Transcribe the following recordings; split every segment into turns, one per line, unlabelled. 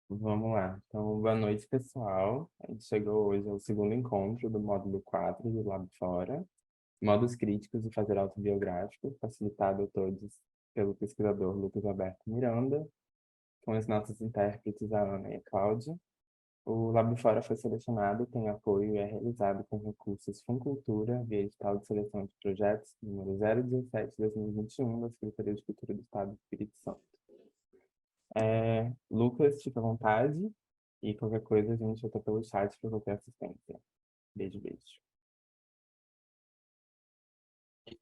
Vamos lá. Então, boa noite, pessoal. A gente chegou hoje ao segundo encontro do módulo 4 do Lab Fora, Modos Críticos e Fazer Autobiográfico, facilitado a todos pelo pesquisador Lucas Alberto Miranda, com as nossas intérpretes, a Ana e a Cláudia. O Lab Fora foi selecionado, tem apoio e é realizado com recursos Funcultura, via edital de seleção de projetos número 017/2021 da Secretaria de Cultura do Estado do Espírito Santo. Lucas, fica à vontade. E qualquer coisa a gente volta pelo chat para qualquer assistência. Beijo, beijo.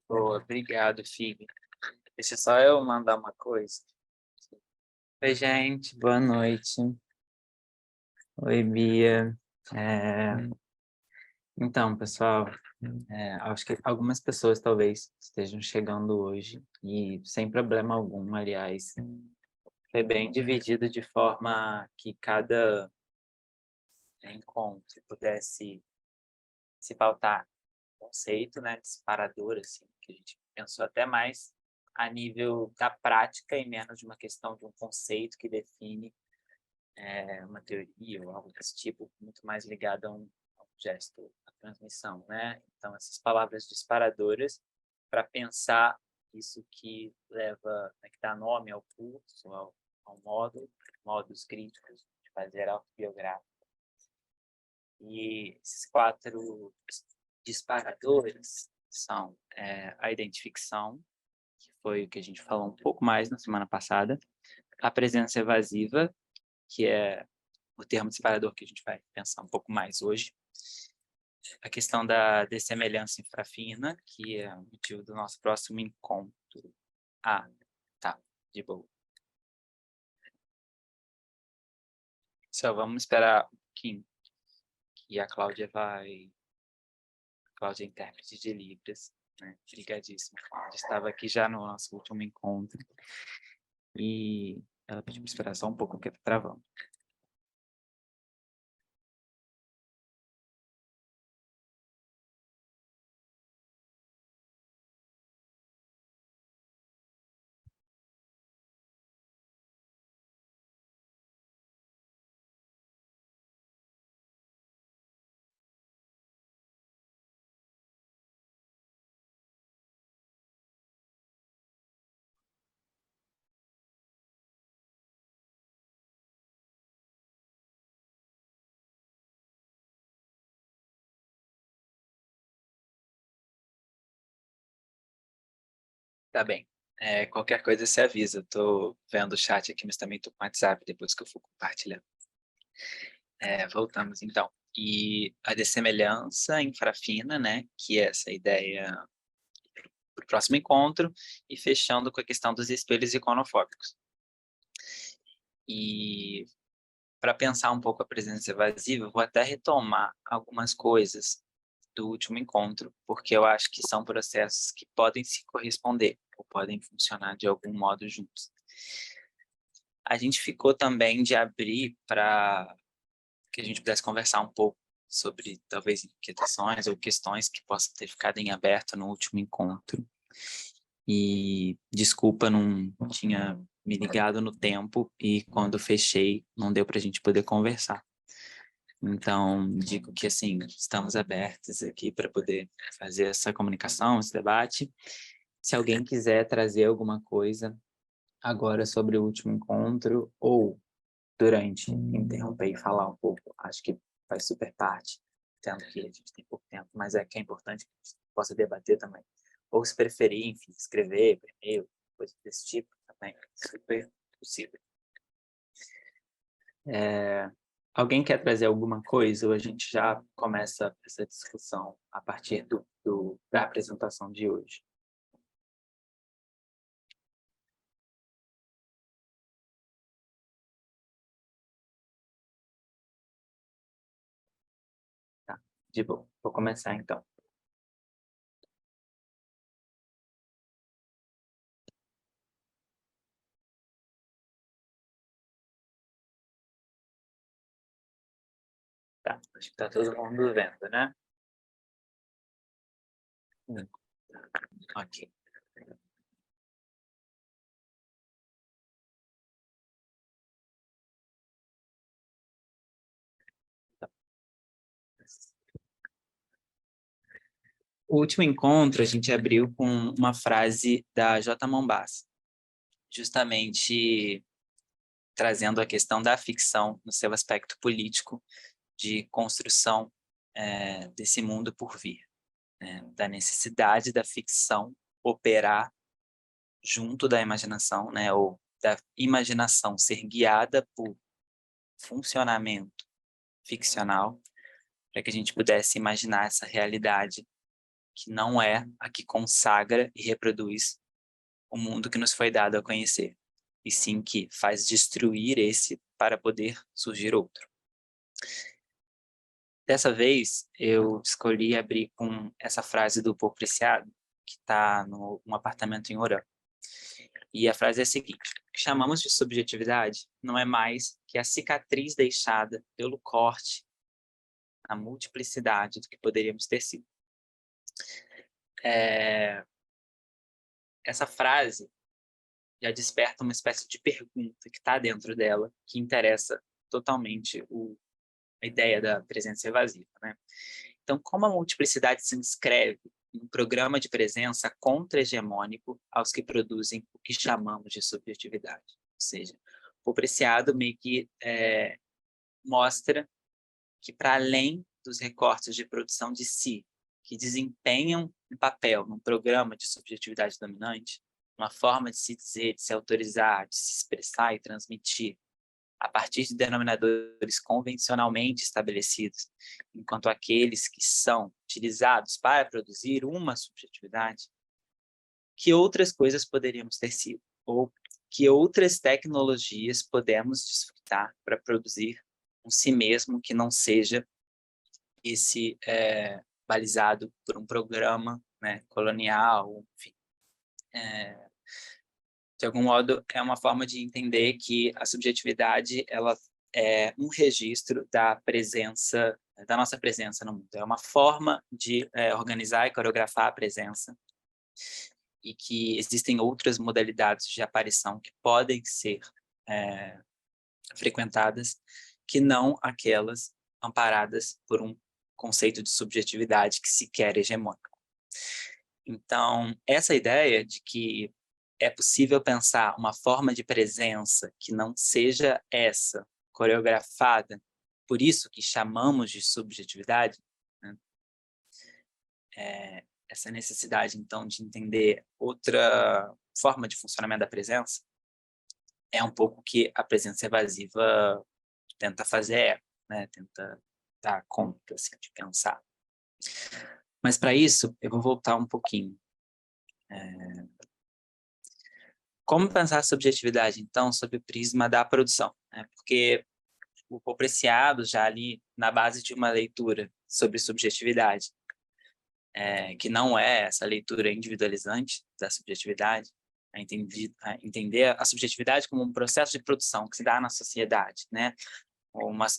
Boa, obrigado, filho. Deixa só eu mandar uma coisa. Oi, gente, boa noite. Oi, Bia. Então, pessoal, acho que algumas pessoas talvez estejam chegando hoje e sem problema algum, aliás. Foi bem dividido de forma que cada encontro pudesse se pautar conceito, né, disparador, assim, que a gente pensou até mais a nível da prática e menos de uma questão de um conceito que define uma teoria ou algo desse tipo, muito mais ligado a um gesto, a transmissão, né? Então, essas palavras disparadoras para pensar isso que leva, né, que dá nome ao curso, ao módulo, modos críticos de fazer autobiográfico. E esses 4 disparadores são a identificção, que foi o que a gente falou um pouco mais na semana passada, a presença evasiva, que é o termo disparador que a gente vai pensar um pouco mais hoje, a questão da dessemelhança infrafina, que é o motivo do nosso próximo encontro. Ah, tá, de boa. Só vamos esperar um pouquinho, que a Cláudia vai... Cláudia é intérprete de Libras, né? Obrigadíssima. Cláudia estava aqui já no nosso último encontro. E ela pediu para esperar só um pouco, porque está travando. Tá bem. Qualquer coisa você avisa. Estou vendo o chat aqui, mas também estou com o WhatsApp depois que eu for compartilhando. Voltamos então. E a dessemelhança infrafina, né? Que é essa ideia para o próximo encontro, e fechando com a questão dos espelhos iconofóbicos. E para pensar um pouco a presença evasiva, eu vou até retomar algumas coisas do último encontro, porque eu acho que são processos que podem se corresponder ou podem funcionar de algum modo juntos. A gente ficou também de abrir para que a gente pudesse conversar um pouco sobre talvez inquietações ou questões que possam ter ficado em aberto no último encontro. E desculpa, não tinha me ligado no tempo e quando fechei não deu para a gente poder conversar. Então, digo que, assim, estamos abertos aqui para poder fazer essa comunicação, esse debate. Se alguém quiser trazer alguma coisa agora sobre o último encontro ou durante, interromper e falar um pouco, acho que faz super parte, tendo que a gente tem pouco tempo, mas é que é importante que a gente possa debater também. Ou se preferir, enfim, escrever por e-mail, coisa desse tipo também, super possível. Alguém quer trazer alguma coisa ou a gente já começa essa discussão a partir da apresentação de hoje? Tá, de boa. Vou começar então. Tá, acho que está todo mundo vendo, né? Hum, ok. O último encontro a gente abriu com uma frase da J. Mombassa, justamente trazendo a questão da ficção no seu aspecto político de construção desse mundo por vir, né? Da necessidade da ficção operar junto da imaginação, né? Ou da imaginação ser guiada por funcionamento ficcional, para que a gente pudesse imaginar essa realidade que não é a que consagra e reproduz o mundo que nos foi dado a conhecer, e sim que faz destruir esse para poder surgir outro. Dessa vez, eu escolhi abrir com essa frase do Paul Preciado, que está num apartamento em Orã. E a frase é a seguinte: o que chamamos de subjetividade não é mais que a cicatriz deixada pelo corte na multiplicidade do que poderíamos ter sido. Essa frase já desperta uma espécie de pergunta que está dentro dela, que interessa totalmente a ideia da presença evasiva, né? Então, como a multiplicidade se inscreve em um programa de presença contra-hegemônico aos que produzem o que chamamos de subjetividade? Ou seja, o Preciado meio que mostra que, para além dos recortes de produção de si, que desempenham um papel num programa de subjetividade dominante, uma forma de se dizer, de se autorizar, de se expressar e transmitir, a partir de denominadores convencionalmente estabelecidos, enquanto aqueles que são utilizados para produzir uma subjetividade, que outras coisas poderíamos ter sido? Ou que outras tecnologias podemos desfrutar para produzir um si mesmo que não seja esse balizado por um programa, né, colonial, enfim. De algum modo, é uma forma de entender que a subjetividade ela é um registro da presença, da nossa presença no mundo. É uma forma de organizar e coreografar a presença, e que existem outras modalidades de aparição que podem ser frequentadas, que não aquelas amparadas por um conceito de subjetividade que sequer é hegemônico. Então, essa ideia de que é possível pensar uma forma de presença que não seja essa, coreografada, por isso que chamamos de subjetividade, né? Essa necessidade, então, de entender outra forma de funcionamento da presença é um pouco que a presença evasiva tenta fazer, né? Tenta dar conta assim, de pensar. Mas, para isso, eu vou voltar um pouquinho. Como pensar a subjetividade, então, sob o prisma da produção, né? Porque o Paul Preciado, já ali na base de uma leitura sobre subjetividade, que não é essa leitura individualizante da subjetividade, a entender a subjetividade como um processo de produção que se dá na sociedade, né?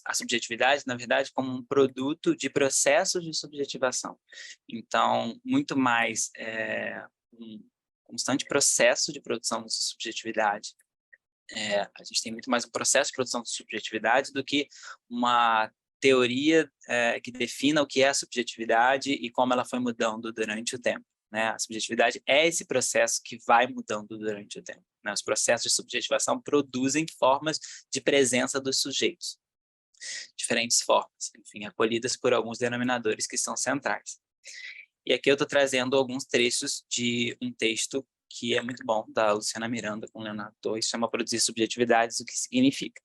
A subjetividade, na verdade, como um produto de processos de subjetivação. Então, muito mais um constante processo de produção de subjetividade. A gente tem muito mais um processo de produção de subjetividade do que uma teoria que defina o que é a subjetividade e como ela foi mudando durante o tempo, né? A subjetividade é esse processo que vai mudando durante o tempo, né? Os processos de subjetivação produzem formas de presença dos sujeitos, diferentes formas, enfim, acolhidas por alguns denominadores que são centrais. E aqui eu estou trazendo alguns trechos de um texto que é muito bom, da Luciana Miranda com Leonardo Torres, chama Produzir Subjetividades, o que significa.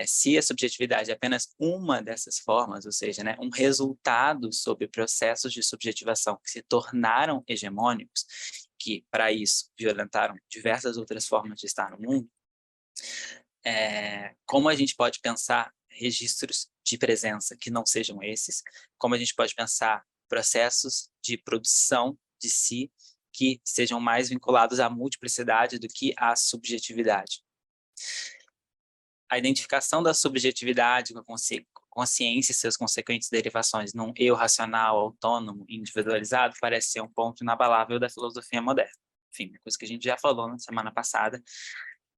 Se a subjetividade é apenas uma dessas formas, ou seja, né, um resultado sobre processos de subjetivação que se tornaram hegemônicos, que, para isso, violentaram diversas outras formas de estar no mundo, como a gente pode pensar registros de presença que não sejam esses, como a gente pode pensar processos de produção de si que sejam mais vinculados à multiplicidade do que à subjetividade. A identificação da subjetividade com a consciência e seus consequentes derivações num eu racional, autônomo, individualizado, parece ser um ponto inabalável da filosofia moderna. Enfim, uma coisa que a gente já falou na semana passada,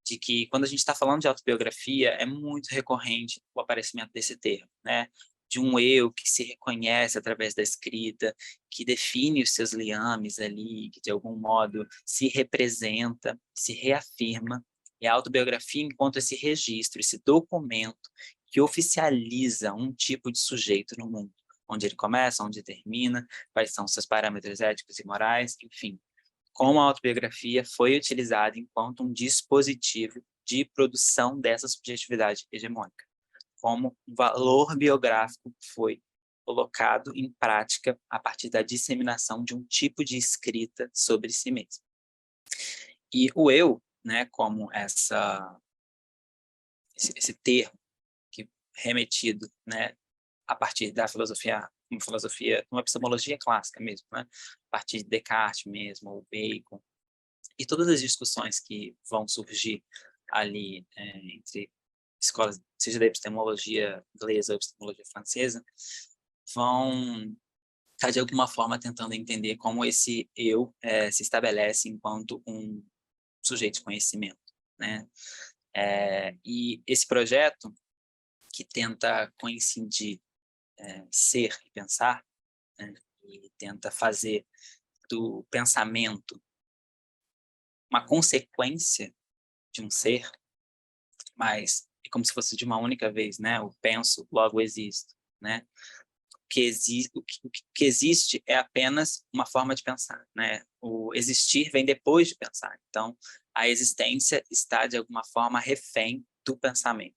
de que quando a gente está falando de autobiografia, é muito recorrente o aparecimento desse termo, né? de um eu que se reconhece através da escrita, que define os seus liames ali, que de algum modo se representa, se reafirma. E a autobiografia encontra esse registro, esse documento que oficializa um tipo de sujeito no mundo, onde ele começa, onde termina, quais são seus parâmetros éticos e morais, enfim. Como a autobiografia foi utilizada enquanto um dispositivo de produção dessa subjetividade hegemônica, como um valor biográfico foi colocado em prática a partir da disseminação de um tipo de escrita sobre si mesmo. E o eu, né, como esse termo que remetido, né, a partir da filosofia, uma epistemologia clássica mesmo, né, a partir de Descartes mesmo, ou Bacon, e todas as discussões que vão surgir ali entre escolas, seja da epistemologia inglesa ou epistemologia francesa, vão estar de alguma forma tentando entender como esse eu se estabelece enquanto um sujeito de conhecimento, né? E esse projeto que tenta coincidir ser e pensar, né? E tenta fazer do pensamento uma consequência de um ser, mas é como se fosse de uma única vez, né? Eu penso, logo existo, né? O que existe é apenas uma forma de pensar, né? O existir vem depois de pensar. Então, a existência está, de alguma forma, refém do pensamento.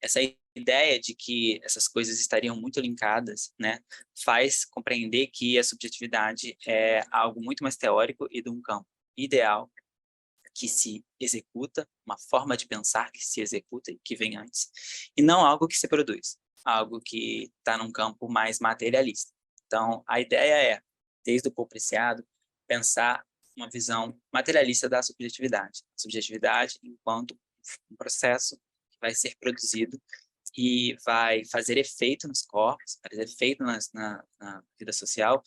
Essa ideia de que essas coisas estariam muito linkadas, né, faz compreender que a subjetividade é algo muito mais teórico e de um campo ideal que se executa, uma forma de pensar que se executa e que vem antes, e não algo que se produz, algo que está num campo mais materialista. Então, a ideia é, desde o Paul Preciado, pensar uma visão materialista da subjetividade. Subjetividade enquanto um processo que vai ser produzido e vai fazer efeito nos corpos, fazer efeito na vida social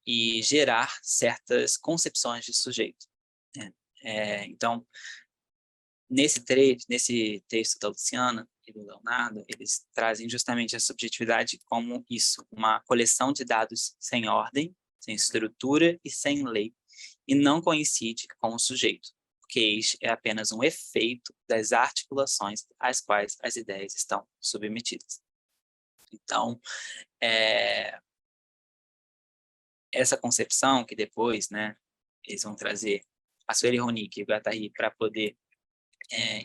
e gerar certas concepções de sujeito, né? Então, nesse texto da Luciana e do Leonardo, eles trazem justamente a subjetividade como isso, uma coleção de dados sem ordem, sem estrutura e sem lei, e não coincide com o sujeito, porque este é apenas um efeito das articulações às quais as ideias estão submetidas. Então, essa concepção que depois, né, eles vão trazer a Sueli Ronick e o Guattari para poder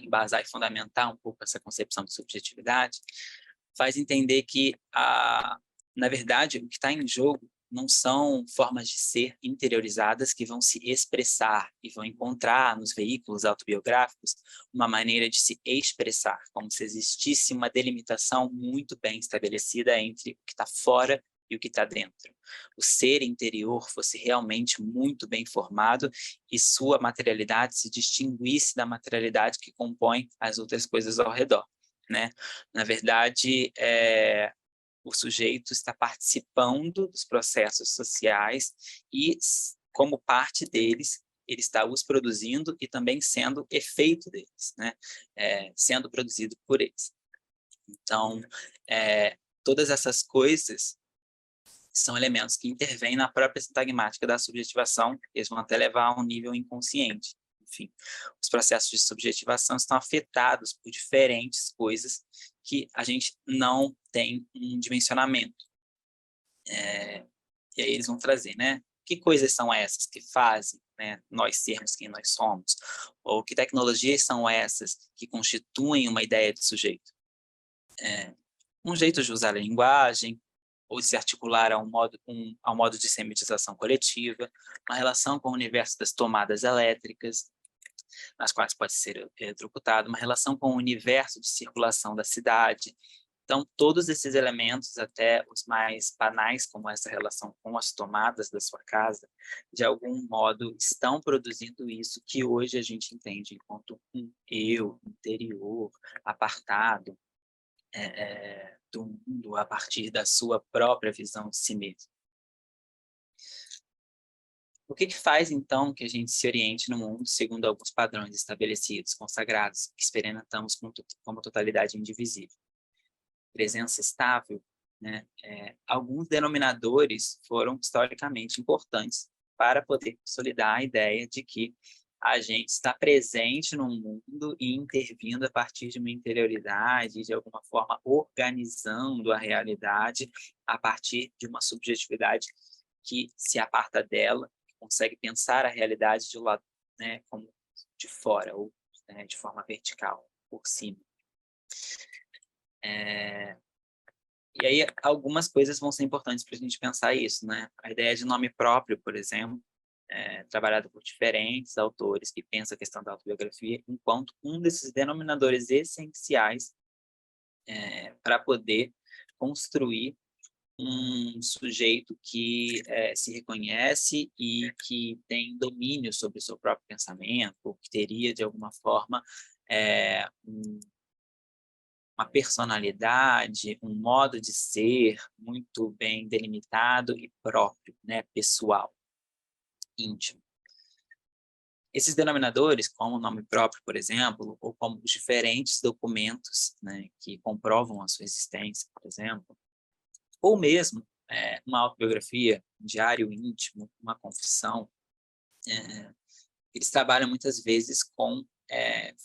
embasar e fundamentar um pouco essa concepção de subjetividade, faz entender que, na verdade, o que está em jogo não são formas de ser interiorizadas que vão se expressar e vão encontrar nos veículos autobiográficos uma maneira de se expressar, como se existisse uma delimitação muito bem estabelecida entre o que está fora e o que está dentro. O ser interior fosse realmente muito bem formado e sua materialidade se distinguisse da materialidade que compõe as outras coisas ao redor, né? Na verdade, o sujeito está participando dos processos sociais e, como parte deles, ele está os produzindo e também sendo efeito deles, né? Sendo produzido por eles. Então, todas essas coisas são elementos que intervêm na própria sintagmática da subjetivação, eles vão até levar a um nível inconsciente. Enfim, os processos de subjetivação estão afetados por diferentes coisas que a gente não tem um dimensionamento. E aí eles vão trazer, né? Que coisas são essas que fazem, né, nós sermos quem nós somos? Ou que tecnologias são essas que constituem uma ideia de sujeito? Um jeito de usar a linguagem, ou se articular ao modo de semitização coletiva, uma relação com o universo das tomadas elétricas, nas quais pode ser eletrocutado, uma relação com o universo de circulação da cidade. Então, todos esses elementos, até os mais banais, como essa relação com as tomadas da sua casa, de algum modo estão produzindo isso que hoje a gente entende enquanto um eu interior, apartado, do mundo a partir da sua própria visão de si mesmo. O que faz, então, que a gente se oriente no mundo segundo alguns padrões estabelecidos, consagrados, que experimentamos como totalidade indivisível? Presença estável né? Alguns denominadores foram historicamente importantes para poder consolidar a ideia de que a gente está presente no mundo e intervindo a partir de uma interioridade, de alguma forma organizando a realidade a partir de uma subjetividade que se aparta dela, consegue pensar a realidade de lado, né, como de fora, ou né, de forma vertical, por cima. E aí, algumas coisas vão ser importantes para a gente pensar isso, né? A ideia de nome próprio, por exemplo, trabalhada por diferentes autores que pensam a questão da autobiografia enquanto um desses denominadores essenciais para poder construir um sujeito que se reconhece e que tem domínio sobre o seu próprio pensamento, ou que teria, de alguma forma, uma personalidade, um modo de ser muito bem delimitado e próprio, né, pessoal, íntimo. Esses denominadores, como o nome próprio, por exemplo, ou como os diferentes documentos, né, que comprovam a sua existência, por exemplo, ou mesmo uma autobiografia, um diário íntimo, uma confissão, eles trabalham muitas vezes com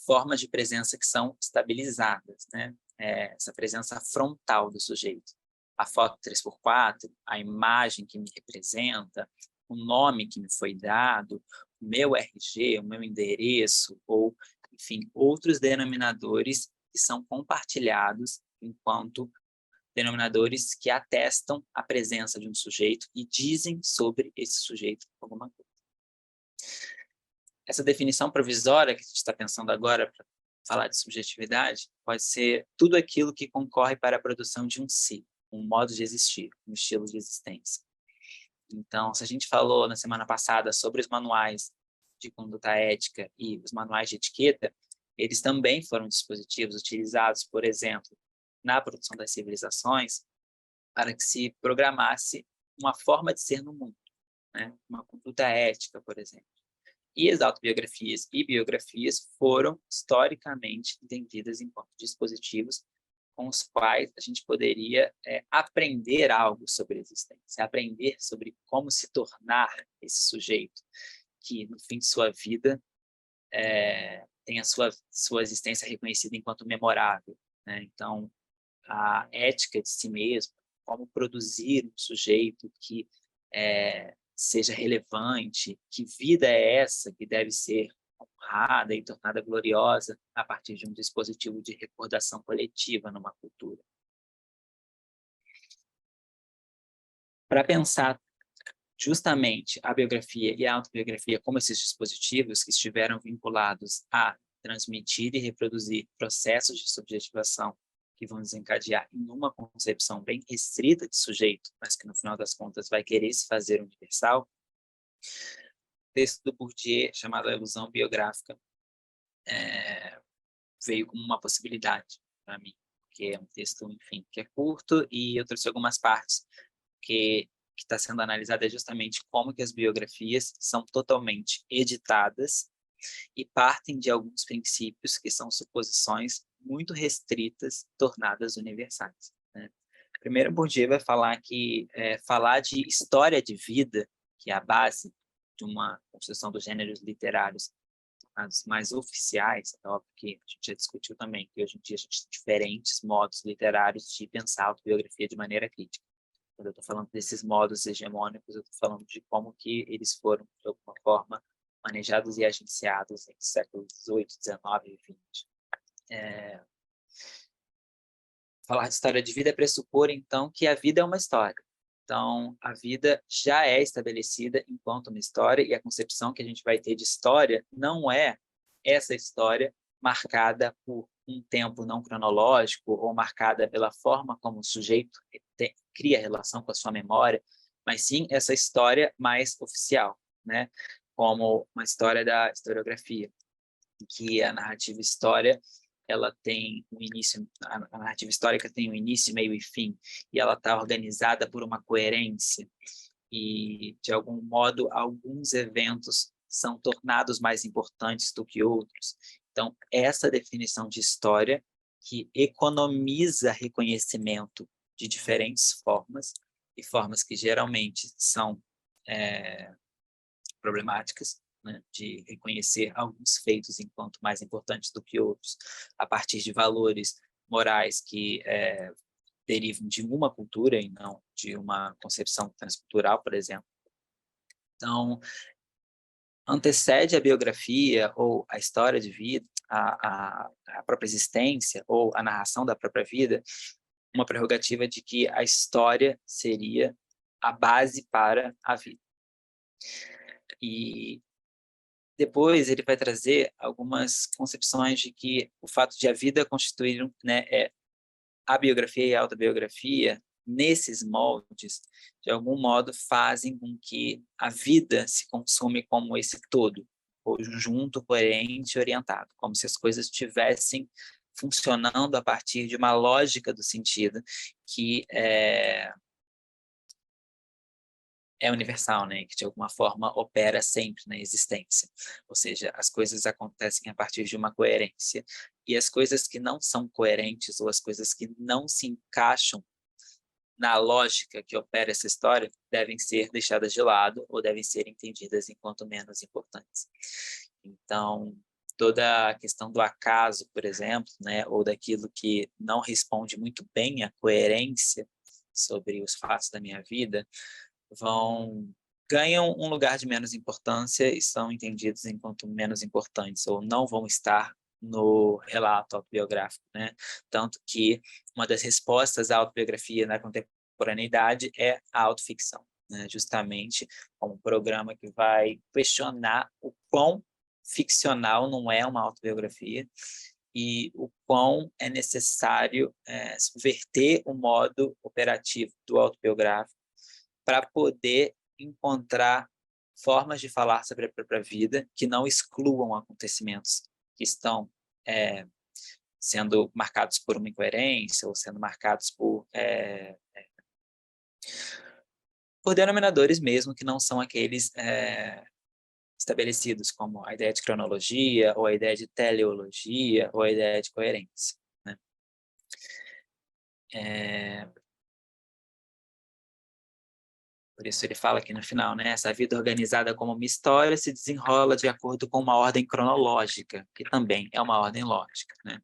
formas de presença que são estabilizadas, né? Essa presença frontal do sujeito. A foto 3x4, a imagem que me representa, o nome que me foi dado, o meu RG, o meu endereço, ou, enfim, outros denominadores que são compartilhados enquanto denominadores que atestam a presença de um sujeito e dizem sobre esse sujeito alguma coisa. Essa definição provisória que a gente está pensando agora para falar de subjetividade pode ser tudo aquilo que concorre para a produção de um si, um modo de existir, um estilo de existência. Então, se a gente falou na semana passada sobre os manuais de conduta ética e os manuais de etiqueta, eles também foram dispositivos utilizados, por exemplo, na produção das civilizações, para que se programasse uma forma de ser no mundo, né? Uma conduta ética, por exemplo. E as autobiografias e biografias foram historicamente entendidas enquanto dispositivos com os quais a gente poderia aprender algo sobre a existência, aprender sobre como se tornar esse sujeito que, no fim de sua vida, tem a sua existência reconhecida enquanto memorável, né? Então, a ética de si mesmo, como produzir um sujeito que seja relevante, que vida é essa que deve ser honrada e tornada gloriosa a partir de um dispositivo de recordação coletiva numa cultura. Para pensar justamente a biografia e a autobiografia como esses dispositivos que estiveram vinculados a transmitir e reproduzir processos de subjetivação que vão desencadear em uma concepção bem restrita de sujeito, mas que no final das contas vai querer se fazer universal, o texto do Bourdieu, chamado A Ilusão Biográfica, veio como uma possibilidade para mim, porque é um texto, enfim, que é curto e eu trouxe algumas partes que está sendo analisada é justamente como que as biografias são totalmente editadas e partem de alguns princípios que são suposições muito restritas, tornadas universais, né? Primeiro, Bourdieu vai falar que falar de história de vida, que é a base de uma construção dos gêneros literários mais oficiais, é óbvio que a gente já discutiu também, que hoje em dia a gente tem diferentes modos literários de pensar a autobiografia de maneira crítica. Quando eu estou falando desses modos hegemônicos, eu estou falando de como que eles foram, de alguma forma, manejados e agenciados entre séculos XVIII, XIX e XX. Falar de história de vida é pressupor, então, que a vida é uma história. Então, a vida já é estabelecida enquanto uma história, e a concepção que a gente vai ter de história não é essa história marcada por um tempo não cronológico ou marcada pela forma como o sujeito cria relação com a sua memória, mas sim essa história mais oficial, né? Como uma história da historiografia, em que a narrativa história ela tem um início, a narrativa histórica tem um início, meio e fim, e ela está organizada por uma coerência, e, de algum modo, alguns eventos são tornados mais importantes do que outros. Então, essa definição de história que economiza reconhecimento de diferentes formas, e formas que geralmente são problemáticas, né, de reconhecer alguns feitos enquanto mais importantes do que outros, a partir de valores morais que derivam de uma cultura e não de uma concepção transcultural, por exemplo. Então, antecede a biografia ou a história de vida, a própria existência ou a narração da própria vida, uma prerrogativa de que a história seria a base para a vida. E depois ele vai trazer algumas concepções de que o fato de a vida constituir, né, a biografia e a autobiografia, nesses moldes, de algum modo fazem com que a vida se consume como esse todo, conjunto, coerente, orientado, como se as coisas estivessem funcionando a partir de uma lógica do sentido que é universal, né? Que de alguma forma opera sempre na existência. Ou seja, as coisas acontecem a partir de uma coerência. E as coisas que não são coerentes ou as coisas que não se encaixam na lógica que opera essa história devem ser deixadas de lado ou devem ser entendidas enquanto menos importantes. Então, toda a questão do acaso, por exemplo, né, ou daquilo que não responde muito bem à coerência sobre os fatos da minha vida, ganham um lugar de menos importância e são entendidos enquanto menos importantes, ou não vão estar no relato autobiográfico, né? Tanto que uma das respostas à autobiografia na contemporaneidade é a autoficção, né? Justamente como um programa que vai questionar o quão ficcional não é uma autobiografia e o quão é necessário subverter o modo operativo do autobiográfico para poder encontrar formas de falar sobre a própria vida que não excluam acontecimentos que estão sendo marcados por uma incoerência ou sendo marcados por denominadores mesmo que não são aqueles estabelecidos, como a ideia de cronologia, ou a ideia de teleologia, ou a ideia de coerência, né? Por isso ele fala aqui no final, né? Essa vida organizada como uma história se desenrola de acordo com uma ordem cronológica, que também é uma ordem lógica, né?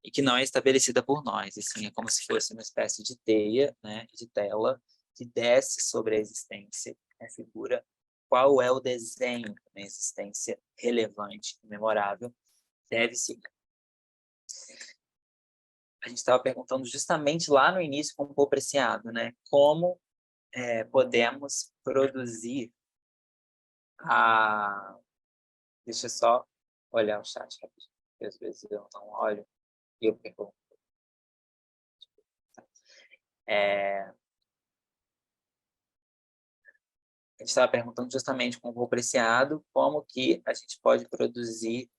E que não é estabelecida por nós, assim, é como se fosse uma espécie de teia, né, de tela, que desce sobre a existência, configura qual é o desenho da existência relevante e memorável deve seguir. A gente estava perguntando justamente lá no início com o Paul Preciado, né? Como podemos produzir a... Deixa eu só olhar o chat rapidinho, porque às vezes eu não olho e eu pergunto. A gente estava perguntando justamente com o Paul Preciado como que a gente pode produzir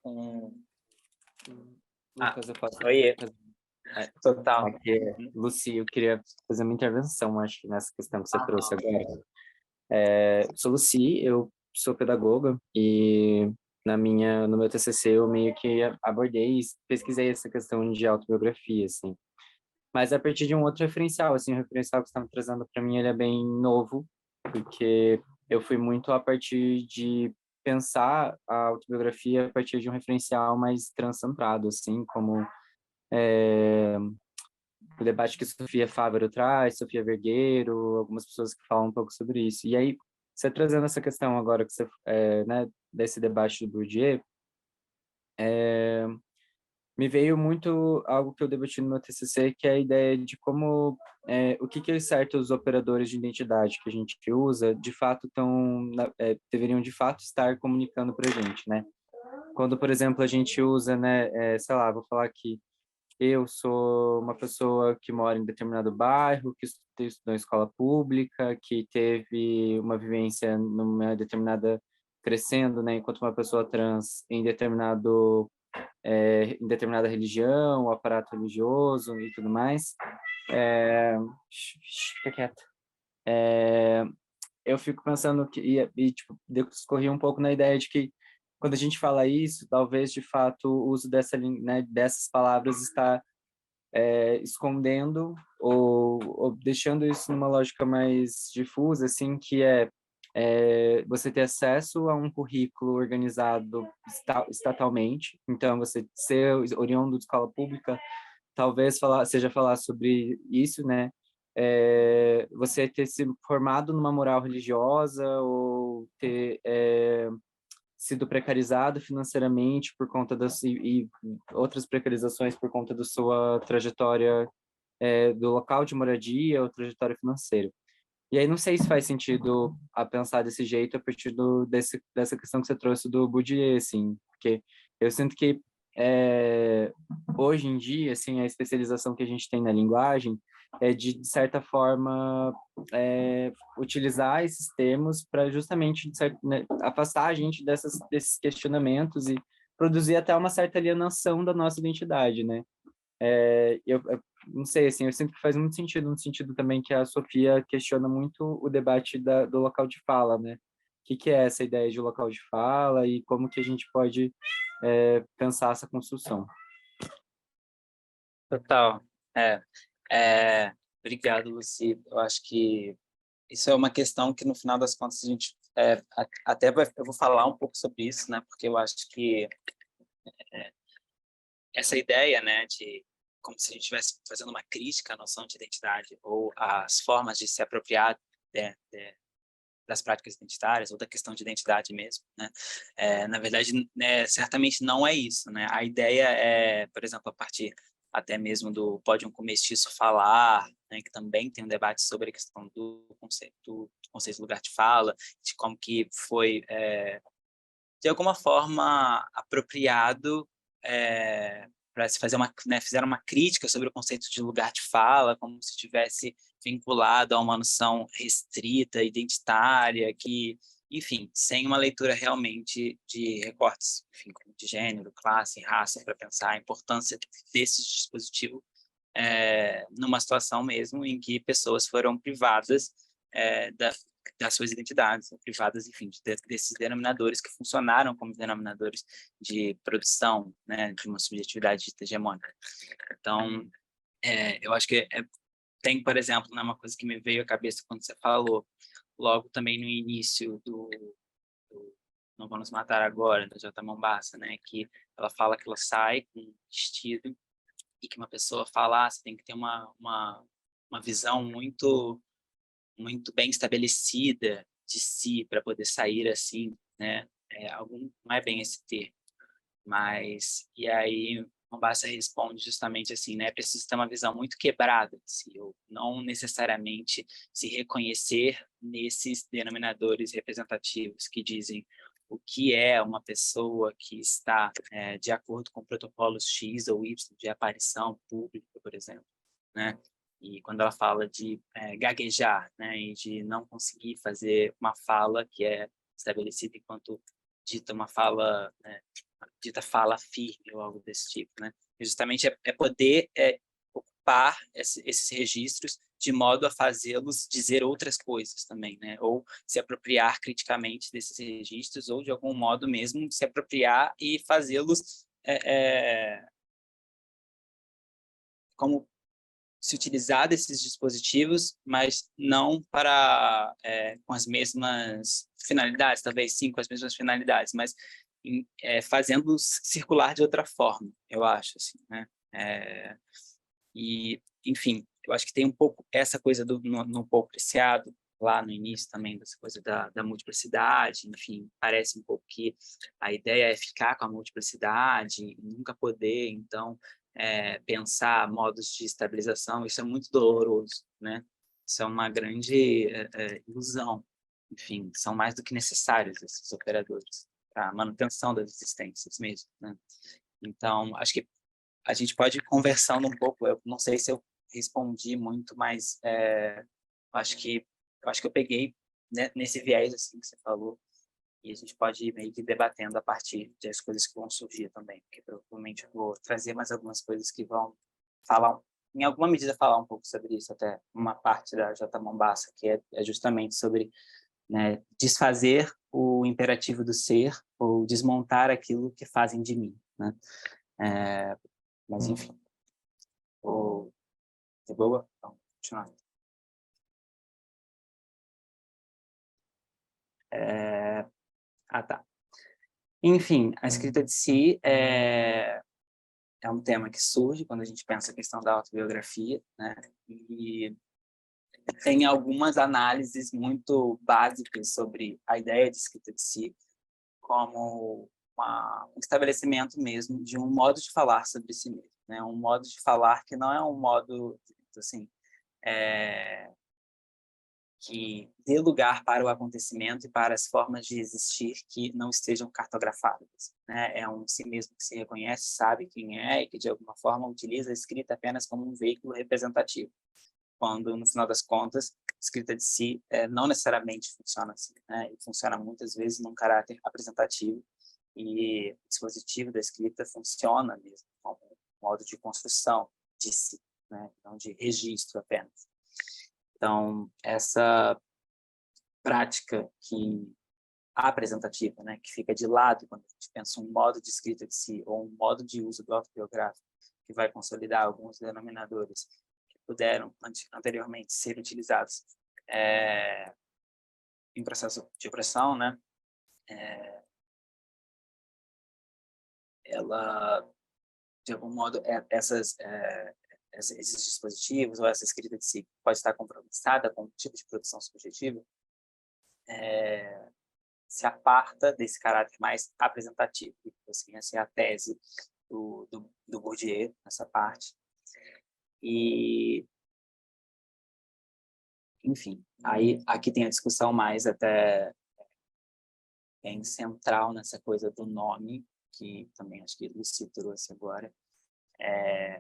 Lucas, eu posso...
Oi, total.
Aqui, Lucy, eu queria fazer uma intervenção, acho que nessa questão que você trouxe agora. Sou Lucy, eu sou pedagoga e no meu TCC eu meio que abordei, pesquisei essa questão de autobiografia, assim. Mas a partir de um outro referencial, assim, o referencial que você está me trazendo para mim, ele é bem novo, porque eu fui muito a partir de pensar a autobiografia a partir de um referencial mais transcentrado, assim, como o debate que Sofia Fávero traz, Sofia Vergueiro, algumas pessoas que falam um pouco sobre isso. E aí, você trazendo essa questão agora que você, né, desse debate do Bourdieu, me veio muito algo que eu debati no meu TCC, que é a ideia de como o que certos operadores de identidade que a gente usa, de fato deveriam de fato estar comunicando para a gente, né? Quando, por exemplo, a gente usa, né, sei lá, vou falar aqui, eu sou uma pessoa que mora em determinado bairro, que estudou em escola pública, que teve uma vivência numa determinada crescendo, né, enquanto uma pessoa trans em determinada religião, o aparato religioso e tudo mais. Fica quieto. Eu fico pensando que tipo, discorri um pouco na ideia de que quando a gente fala isso, talvez de fato o uso dessas palavras está escondendo ou deixando isso numa lógica mais difusa, assim, que é você ter acesso a um currículo organizado estatalmente, então você ser oriundo de escola pública, talvez seja falar sobre isso, né? Você ter se formado numa moral religiosa ou ter sido precarizado financeiramente por conta e outras precarizações por conta da sua trajetória do local de moradia ou trajetória financeira. E aí não sei se faz sentido a pensar desse jeito a partir dessa questão que você trouxe do Bourdieu, assim, porque eu sinto que hoje em dia, assim, a especialização que a gente tem na linguagem é de certa forma, utilizar esses termos para justamente né, afastar a gente desses questionamentos e produzir até uma certa alienação da nossa identidade, né? Eu não sei, assim, eu sinto que faz muito sentido, no sentido também que a Sofia questiona muito o debate do local de fala, né? O que é essa ideia de local de fala e como que a gente pode pensar essa construção.
Total. Obrigado, Lucy. Eu acho que isso é uma questão que, no final das contas, a gente eu vou falar um pouco sobre isso, né? Porque eu acho que essa ideia, né, de como se a gente estivesse fazendo uma crítica à noção de identidade ou às formas de se apropriar das práticas identitárias ou da questão de identidade mesmo, né? Na verdade, né, certamente não é isso, né? A ideia é, por exemplo, a partir até mesmo do Pode um Comestiço Falar, né, que também tem um debate sobre a questão do conceito de lugar de fala, de como que foi, de alguma forma, apropriado para se fazer fizeram uma crítica sobre o conceito de lugar de fala, como se tivesse vinculado a uma noção restrita, identitária, que, enfim, sem uma leitura realmente de recortes, enfim, de gênero, classe, raça, para pensar a importância desse dispositivo numa situação mesmo em que pessoas foram privadas das suas identidades, privadas, enfim, desses denominadores que funcionaram como denominadores de produção, né, de uma subjetividade hegemônica. Então, eu acho que tem, por exemplo, né, uma coisa que me veio à cabeça quando você falou, logo também no início do Não Vamos Matar Agora, da J. Mombassa, né, que ela fala que ela sai com um vestido e que uma pessoa fala, você tem que ter uma visão muito bem estabelecida de si para poder sair assim, né? Não é bem esse termo, mas e aí Mombassa responde justamente assim, né? É preciso ter uma visão muito quebrada de si, ou não necessariamente se reconhecer nesses denominadores representativos que dizem o que é uma pessoa que está de acordo com protocolos X ou Y de aparição pública, por exemplo, né? E quando ela fala de gaguejar, né, e de não conseguir fazer uma fala que é estabelecida enquanto dita uma fala, né, dita fala firme ou algo desse tipo, né? E justamente poder ocupar esses registros de modo a fazê-los dizer outras coisas também, né? Ou se apropriar criticamente desses registros, ou de algum modo mesmo se apropriar e fazê-los como se utilizar desses dispositivos, mas não para com as mesmas finalidades, talvez sim com as mesmas finalidades, mas fazendo-os circular de outra forma, eu acho, assim, né? E, enfim, eu acho que tem um pouco essa coisa no Pouco Preciado, lá no início também, dessa coisa da multiplicidade, enfim, parece um pouco que a ideia é ficar com a multiplicidade e nunca poder, então, pensar modos de estabilização, isso é muito doloroso, né? Isso é uma grande ilusão. Enfim, são mais do que necessários esses operadores para a manutenção das existências mesmo, né? Então, acho que a gente pode ir conversando um pouco. Eu não sei se eu respondi muito, mas acho que eu peguei, né, nesse viés assim que você falou, e a gente pode ir meio que debatendo a partir das coisas que vão surgir também, porque provavelmente eu vou trazer mais algumas coisas que vão falar, em alguma medida, falar um pouco sobre isso, até uma parte da J. Mombassa, que é justamente sobre, né, desfazer o imperativo do ser ou desmontar aquilo que fazem de mim, né? Mas, enfim, Ou de boa? Então, continuando. Tá. Enfim, a escrita de si é um tema que surge quando a gente pensa a questão da autobiografia, né? E tem algumas análises muito básicas sobre a ideia de escrita de si, como um estabelecimento mesmo de um modo de falar sobre si mesmo, né? Um modo de falar que não é um modo, assim, que dê lugar para o acontecimento e para as formas de existir que não estejam cartografadas, né? É um si mesmo que se reconhece, sabe quem é e que, de alguma forma, utiliza a escrita apenas como um veículo representativo, quando, no final das contas, a escrita de si não necessariamente funciona assim, né? E funciona muitas vezes num caráter apresentativo, e o dispositivo da escrita funciona mesmo como um modo de construção de si, né? Não de registro apenas. Então, essa prática apresentativa, né, que fica de lado quando a gente pensa um modo de escrita de si ou um modo de uso do autobiográfico, que vai consolidar alguns denominadores que puderam anteriormente ser utilizados em processo de opressão, né, ela, de algum modo, esses dispositivos ou essa escrita de si pode estar compromissada com um tipo de produção subjetiva, se aparta desse caráter mais apresentativo. Assim, essa é a tese do Bourdieu, nessa parte. E, enfim, aí aqui tem a discussão mais até bem central nessa coisa do nome, que também acho que Lucy trouxe agora,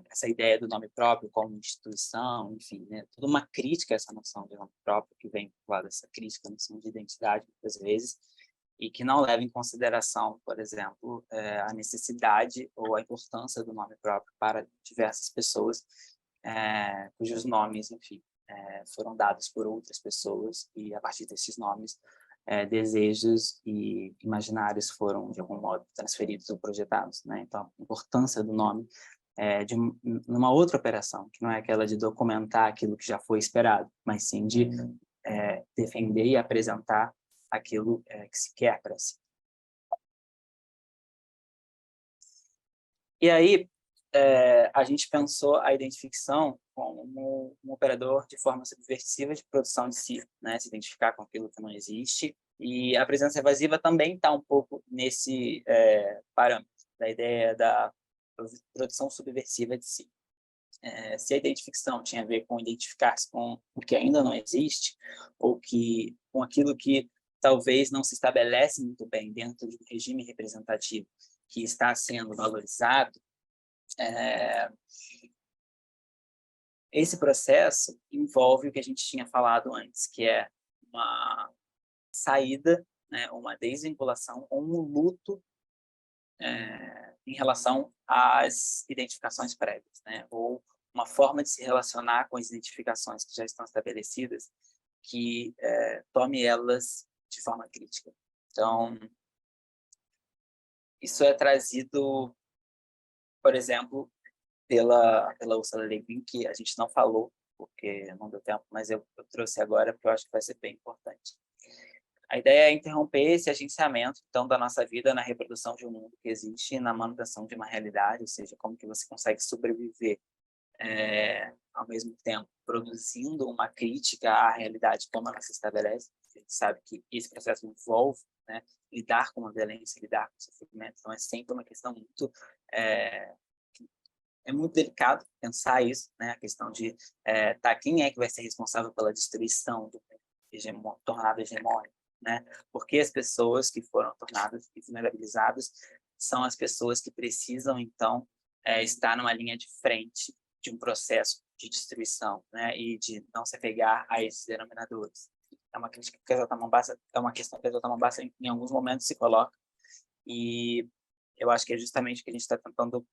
essa ideia do nome próprio como instituição, enfim, né? Toda uma crítica a essa noção de nome próprio, que vem lá dessa crítica à noção de identidade, muitas vezes, e que não leva em consideração, por exemplo, a necessidade ou a importância do nome próprio para diversas pessoas, cujos nomes, enfim, foram dados por outras pessoas, e a partir desses nomes, desejos e imaginários foram, de algum modo, transferidos ou projetados, né? Então, a importância do nome numa outra operação, que não é aquela de documentar aquilo que já foi esperado, mas sim de defender e apresentar aquilo que se quer para si. E aí, a gente pensou a identificação como um operador de forma subversiva de produção de si, né? Se identificar com aquilo que não existe. E a presença evasiva também está um pouco nesse parâmetro, da ideia da produção subversiva de si. Se a identificação tinha a ver com identificar-se com o que ainda não existe, ou com aquilo que talvez não se estabelece muito bem dentro de um regime representativo que está sendo valorizado, esse processo envolve o que a gente tinha falado antes, que é uma saída, né, uma desvinculação ou um luto em relação às identificações prévias, né, ou uma forma de se relacionar com as identificações que já estão estabelecidas, que tome elas de forma crítica. Então, isso é trazido, por exemplo, pela Ursula Le Guin, que a gente não falou, porque não deu tempo, mas eu trouxe agora, porque eu acho que vai ser bem importante. A ideia é interromper esse agenciamento, então, da nossa vida na reprodução de um mundo que existe e na manutenção de uma realidade, ou seja, como que você consegue sobreviver ao mesmo tempo produzindo uma crítica à realidade como ela se estabelece. A gente sabe que esse processo envolve, né, lidar com a violência, lidar com o sofrimento, então é sempre uma questão muito muito delicado pensar isso, né? A questão de quem é que vai ser responsável pela destruição do tornado hegemônico, né? Porque as pessoas que foram tornadas e vulnerabilizadas são as pessoas que precisam, então, estar numa linha de frente de um processo de destruição, né? E de não se apegar a esses denominadores. É uma crítica que a Exalta Mombassa, é uma questão que a Exalta Mombassa em alguns momentos se coloca, e eu acho que é justamente o que a gente está tentando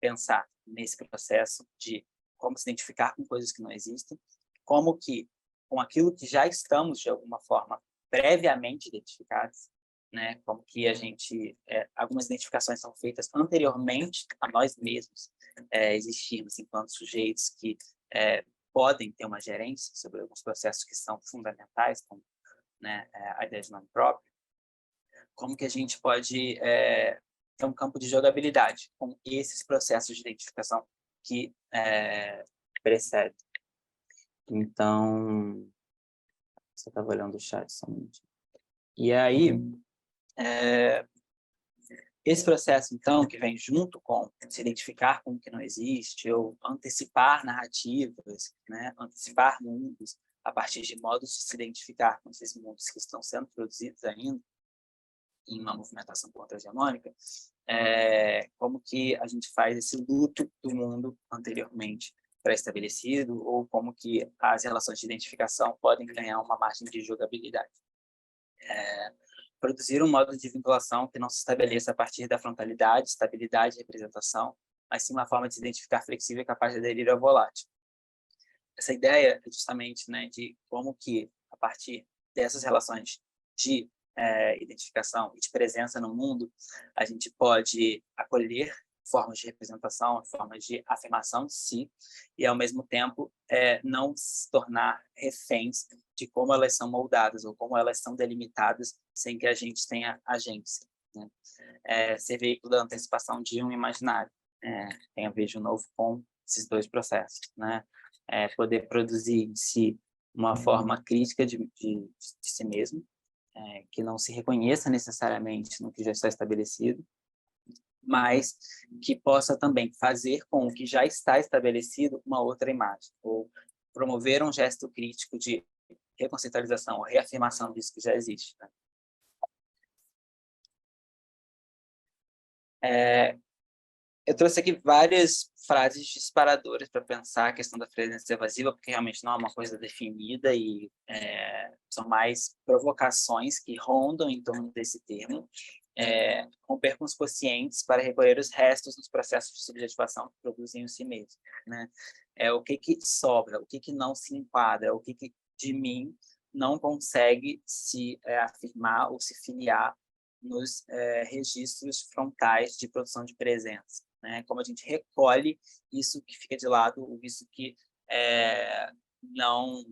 pensar nesse processo de como se identificar com coisas que não existem, como que, com aquilo que já estamos, de alguma forma, previamente identificados, né? Como que a gente, algumas identificações são feitas anteriormente a nós mesmos, existirmos enquanto sujeitos que podem ter uma gerência sobre alguns processos que são fundamentais, como, né, a ideia de nome próprio, como que a gente pode ter um campo de jogabilidade com esses processos de identificação que precedem. Então, você estava olhando o chat somente. E aí, esse processo, então, que vem junto com se identificar com o que não existe, ou antecipar narrativas, né? Antecipar mundos, a partir de modos de se identificar com esses mundos que estão sendo produzidos ainda, em uma movimentação contra-hegemônica, como que a gente faz esse luto do mundo anteriormente pré-estabelecido, ou como que as relações de identificação podem ganhar uma margem de jogabilidade. Produzir um modo de vinculação que não se estabeleça a partir da frontalidade, estabilidade e representação, mas sim uma forma de se identificar flexível e capaz de aderir ao volátil. Essa ideia é justamente, né, de como que, a partir dessas relações de identificação e de presença no mundo, a gente pode acolher formas de representação, formas de afirmação de si, e, ao mesmo tempo, não se tornar reféns de como elas são moldadas ou como elas são delimitadas sem que a gente tenha agência, né? Ser veículo da antecipação de um imaginário. Tem a ver de novo com esses dois processos, né? Poder produzir em si uma forma crítica de si mesmo, que não se reconheça necessariamente no que já está estabelecido, mas que possa também fazer com o que já está estabelecido uma outra imagem, ou promover um gesto crítico de reconceitualização, ou reafirmação disso que já existe, né? Eu trouxe aqui várias frases disparadoras para pensar a questão da presença evasiva, porque realmente não é uma coisa definida e são mais provocações que rondam em torno desse termo. Romper com os conscientes para recolher os restos dos processos de subjetivação que produzem o si mesmo, né? O que sobra, o que não se enquadra, o que de mim não consegue se afirmar ou se filiar nos registros frontais de produção de presença, né? Como a gente recolhe isso que fica de lado, isso que não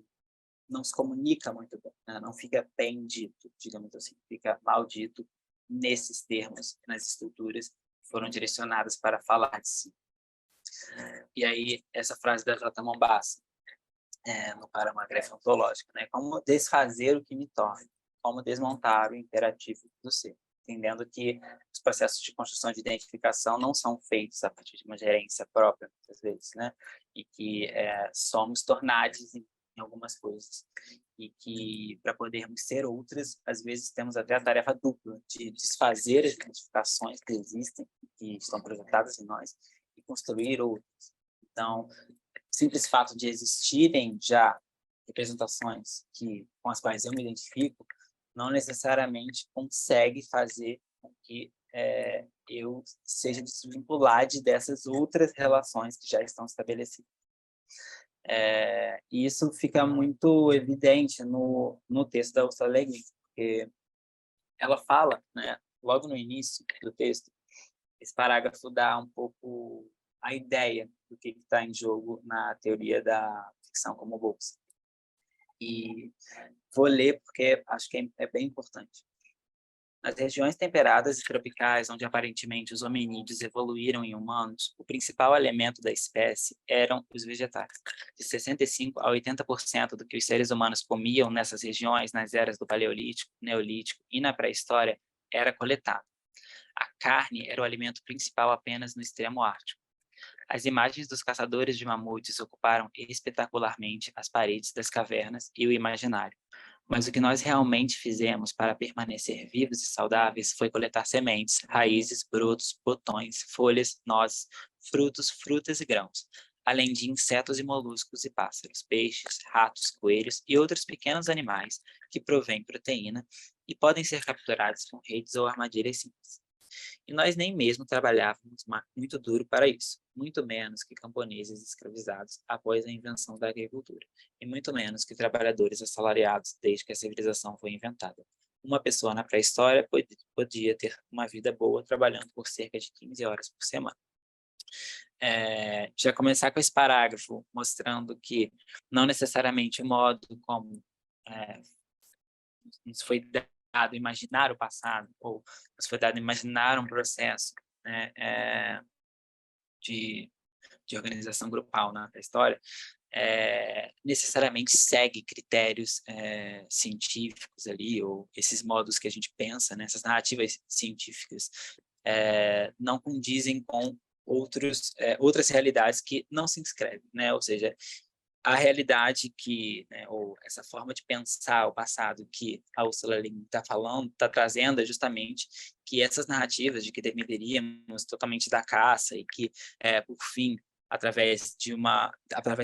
se comunica muito bem, né? Não fica bem dito, digamos assim, fica mal dito nesses termos, nas estruturas que foram direcionadas para falar de si. E aí, essa frase da J. Mombassa, no Para uma Greve Ontológica, né? Como desfazer o que me torna, como desmontar o imperativo do ser, entendendo que os processos de construção de identificação não são feitos a partir de uma gerência própria, muitas vezes, né? E que somos tornados em algumas coisas. E que, para podermos ser outras, às vezes temos até a tarefa dupla de desfazer as identificações que existem, que estão projetadas em nós, e construir outras. Então, o simples fato de existirem já representações com as quais eu me identifico, não necessariamente consegue fazer com que eu seja desvinculado dessas outras relações que já estão estabelecidas. E isso fica muito evidente no texto da Ursula Le Guin, porque ela fala, né, logo no início do texto, esse parágrafo dá um pouco a ideia do que está em jogo na teoria da ficção como bolsa. E vou ler porque acho que é bem importante. Nas regiões temperadas e tropicais, onde aparentemente os hominídeos evoluíram em humanos, o principal alimento da espécie eram os vegetais. De 65% a 80% do que os seres humanos comiam nessas regiões, nas eras do Paleolítico, Neolítico e na pré-história, era coletado. A carne era o alimento principal apenas no extremo ártico. As imagens dos caçadores de mamutes ocuparam espetacularmente as paredes das cavernas e o imaginário. Mas o que nós realmente fizemos para permanecer vivos e saudáveis foi coletar sementes, raízes, brotos, botões, folhas, nozes, frutos, frutas e grãos, além de insetos e moluscos e pássaros, peixes, ratos, coelhos e outros pequenos animais que provêm proteína e podem ser capturados com redes ou armadilhas simples. E nós nem mesmo trabalhávamos muito duro para isso, muito menos que camponeses escravizados após a invenção da agricultura, e muito menos que trabalhadores assalariados desde que a civilização foi inventada. Uma pessoa na pré-história podia ter uma vida boa trabalhando por cerca de 15 horas por semana. já começar com esse parágrafo, mostrando que não necessariamente o modo como nos foi dado imaginar o passado, ou nos foi dado imaginar um processo, né, de organização grupal na história, necessariamente segue critérios científicos ali, ou esses modos que a gente pensa, né, essas narrativas científicas, não condizem com outras realidades que não se inscrevem, né? Ou seja, a realidade que, né, ou essa forma de pensar o passado que a Ursula Le Guin está falando, está trazendo é justamente que essas narrativas de que dependeríamos totalmente da caça e que, por fim, através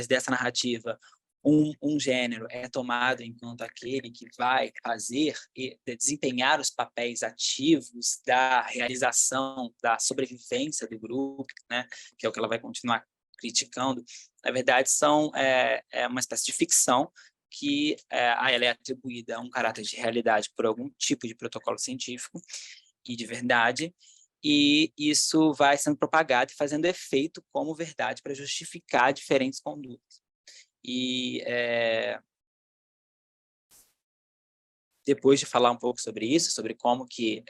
dessa narrativa, um gênero é tomado enquanto aquele que vai fazer e desempenhar os papéis ativos da realização, da sobrevivência do grupo, né, que é o que ela vai continuar criticando. Na verdade, é uma espécie de ficção que a ela é atribuída um caráter de realidade por algum tipo de protocolo científico e de verdade, e isso vai sendo propagado e fazendo efeito como verdade para justificar diferentes condutas. E depois de falar um pouco sobre isso, sobre como que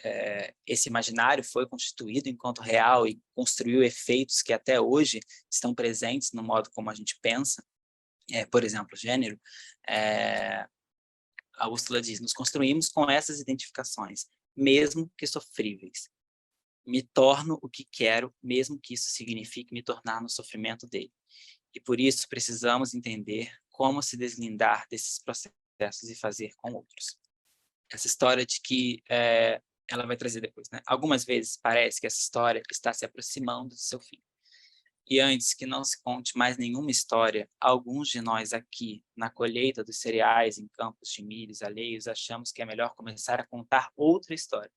esse imaginário foi constituído enquanto real e construiu efeitos que até hoje estão presentes no modo como a gente pensa, por exemplo, gênero, a Úrsula diz, nos construímos com essas identificações, mesmo que sofríveis. Me torno o que quero, mesmo que isso signifique me tornar no sofrimento dele. E por isso precisamos entender como se deslindar desses processos e fazer com outros. Essa história de que ela vai trazer depois, né? Algumas vezes parece que essa história está se aproximando do seu fim. E antes que não se conte mais nenhuma história, alguns de nós aqui, na colheita dos cereais em campos de milhos alheios, achamos que é melhor começar a contar outra história,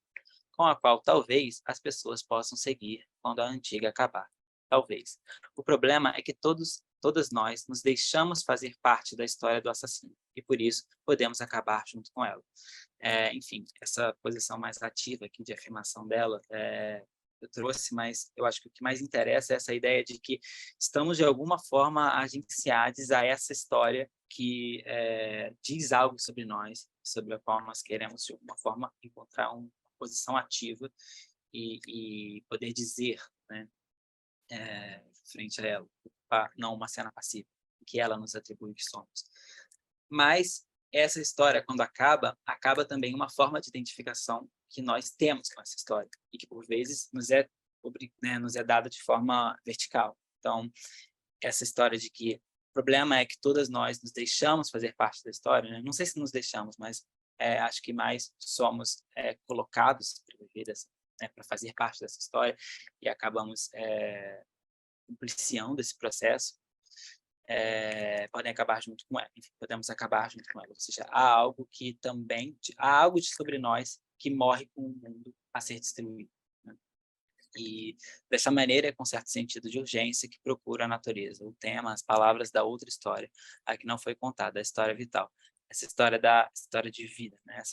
com a qual talvez as pessoas possam seguir quando a antiga acabar. Talvez. O problema é que todas nós nos deixamos fazer parte da história do assassino, e por isso podemos acabar junto com ela. Enfim, essa posição mais ativa aqui de afirmação dela eu trouxe, mas eu acho que o que mais interessa é essa ideia de que estamos, de alguma forma, agenciados a essa história que diz algo sobre nós, sobre a qual nós queremos, de alguma forma, encontrar uma posição ativa e poder dizer, né, frente a ela, não uma cena passiva, que ela nos atribui que somos. Mas essa história, quando acaba também uma forma de identificação que nós temos com essa história e que, por vezes, nos é dada de forma vertical. Então, essa história de que o problema é que todas nós nos deixamos fazer parte da história, né? Não sei se nos deixamos, mas acho que mais somos colocados para fazer parte dessa história e acabamos compliciando esse processo. Podem acabar junto com ela. Enfim, podemos acabar junto com ela. Ou seja, há algo sobre nós que morre com o mundo a ser destruído. Né? E dessa maneira é com certo sentido de urgência que procura a natureza, o tema, as palavras da outra história, a que não foi contada, a história vital. Essa história da história de vida. Né?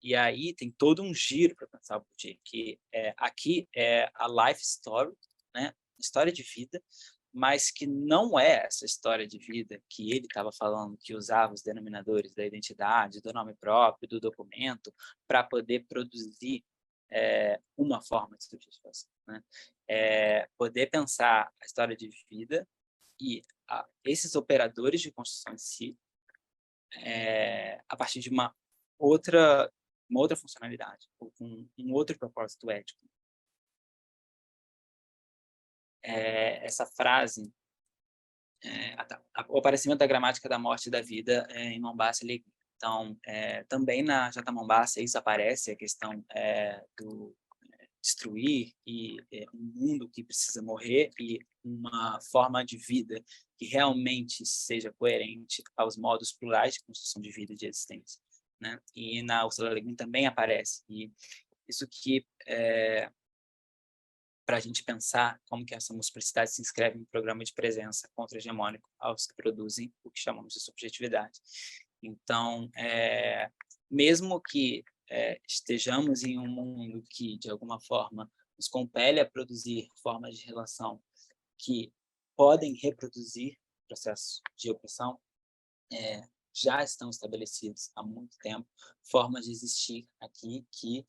E aí tem todo um giro para pensar o porquê, que aqui é a life story, né? História de vida, mas que não é essa história de vida que ele estava falando, que usava os denominadores da identidade, do nome próprio, do documento, para poder produzir uma forma de subjetivação. Né? Poder pensar a história de vida e esses operadores de construção em si a partir de uma outra funcionalidade, ou com um outro propósito ético. Essa frase, o aparecimento da gramática da morte e da vida em Mombasa e Le Guin. Então, também na J. Mombasa isso aparece, a questão do destruir e um mundo que precisa morrer e uma forma de vida que realmente seja coerente aos modos plurais de construção de vida e de existência. Né? E na Ursula Le Guin também aparece. E isso que para a gente pensar como que essa multiplicidade se inscreve em um programa de presença contra-hegemônico aos que produzem o que chamamos de subjetividade. Então, mesmo que estejamos em um mundo que, de alguma forma, nos compele a produzir formas de relação que podem reproduzir processos de opressão, já estão estabelecidos há muito tempo, formas de existir aqui que,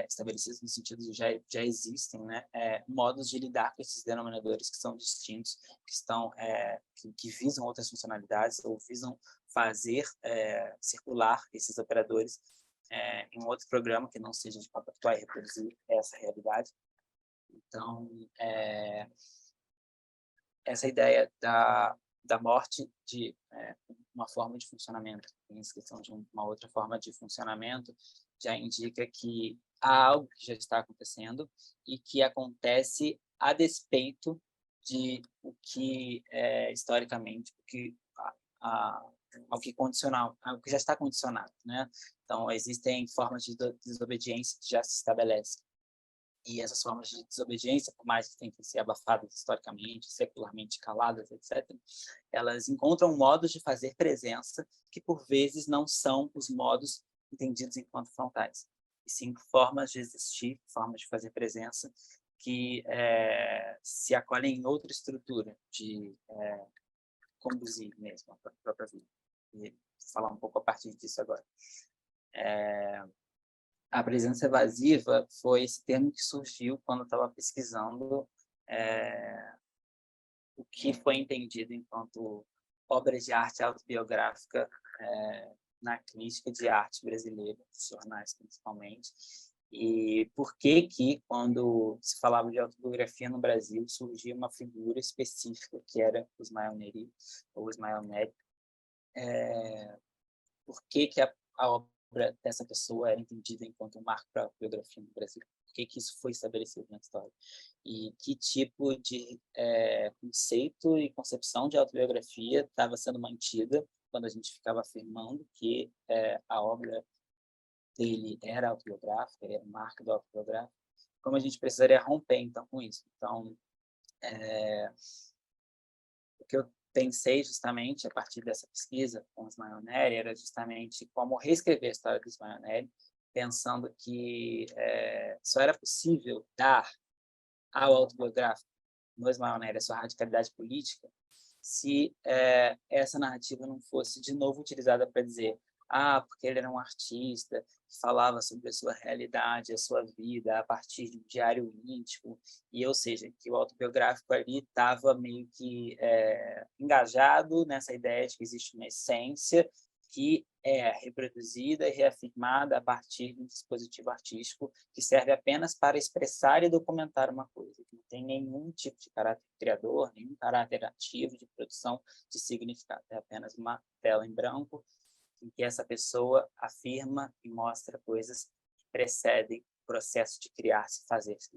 estabelecidos no sentido de já existem, né, modos de lidar com esses denominadores que são distintos, que estão, que visam outras funcionalidades ou visam fazer circular esses operadores em um outro programa que não seja de compactuar e reproduzir essa realidade. Então, essa ideia da morte de uma forma de funcionamento, em questão de uma outra forma de funcionamento, já indica que há algo que já está acontecendo e que acontece a despeito de o que historicamente, ao que condicional, ao que já está condicionado, né? Então, existem formas de desobediência que já se estabelecem. E essas formas de desobediência, por mais que tenham que ser abafadas historicamente, secularmente caladas, etc., elas encontram modos de fazer presença que, por vezes, não são os modos entendidos enquanto frontais, e sim formas de existir, formas de fazer presença que se acolhem em outra estrutura de conduzir mesmo a própria vida. E vou falar um pouco a partir disso agora. A presença evasiva foi esse termo que surgiu quando eu estava pesquisando o que foi entendido enquanto obras de arte autobiográfica na crítica de arte brasileira, dos jornais principalmente, e por que quando se falava de autobiografia no Brasil, surgia uma figura específica, que era o Ismael Neri, ou Ismael Neri. Por que a obra dessa pessoa era entendida enquanto um marco para a biografia no Brasil? Por que isso foi estabelecido na história? E que tipo de conceito e concepção de autobiografia estava sendo mantida quando a gente ficava afirmando que a obra dele era autobiográfica, era um marco do autobiográfico? Como a gente precisaria romper, então, com isso? Então, o que eu pensei justamente a partir dessa pesquisa com o Ismael Neri era justamente como reescrever a história do Ismael Neri, pensando que só era possível dar ao autobiográfico no Ismael Neri a sua radicalidade política se essa narrativa não fosse de novo utilizada para dizer porque ele era um artista que falava sobre a sua realidade, a sua vida a partir de um diário íntimo, ou seja, que o autobiográfico ali estava meio que engajado nessa ideia de que existe uma essência que é reproduzida e reafirmada a partir de um dispositivo artístico que serve apenas para expressar e documentar uma coisa, que não tem nenhum tipo de caráter criador, nenhum caráter ativo de produção de significado, é apenas uma tela em branco em que essa pessoa afirma e mostra coisas que precedem o processo de criar-se e fazer-se.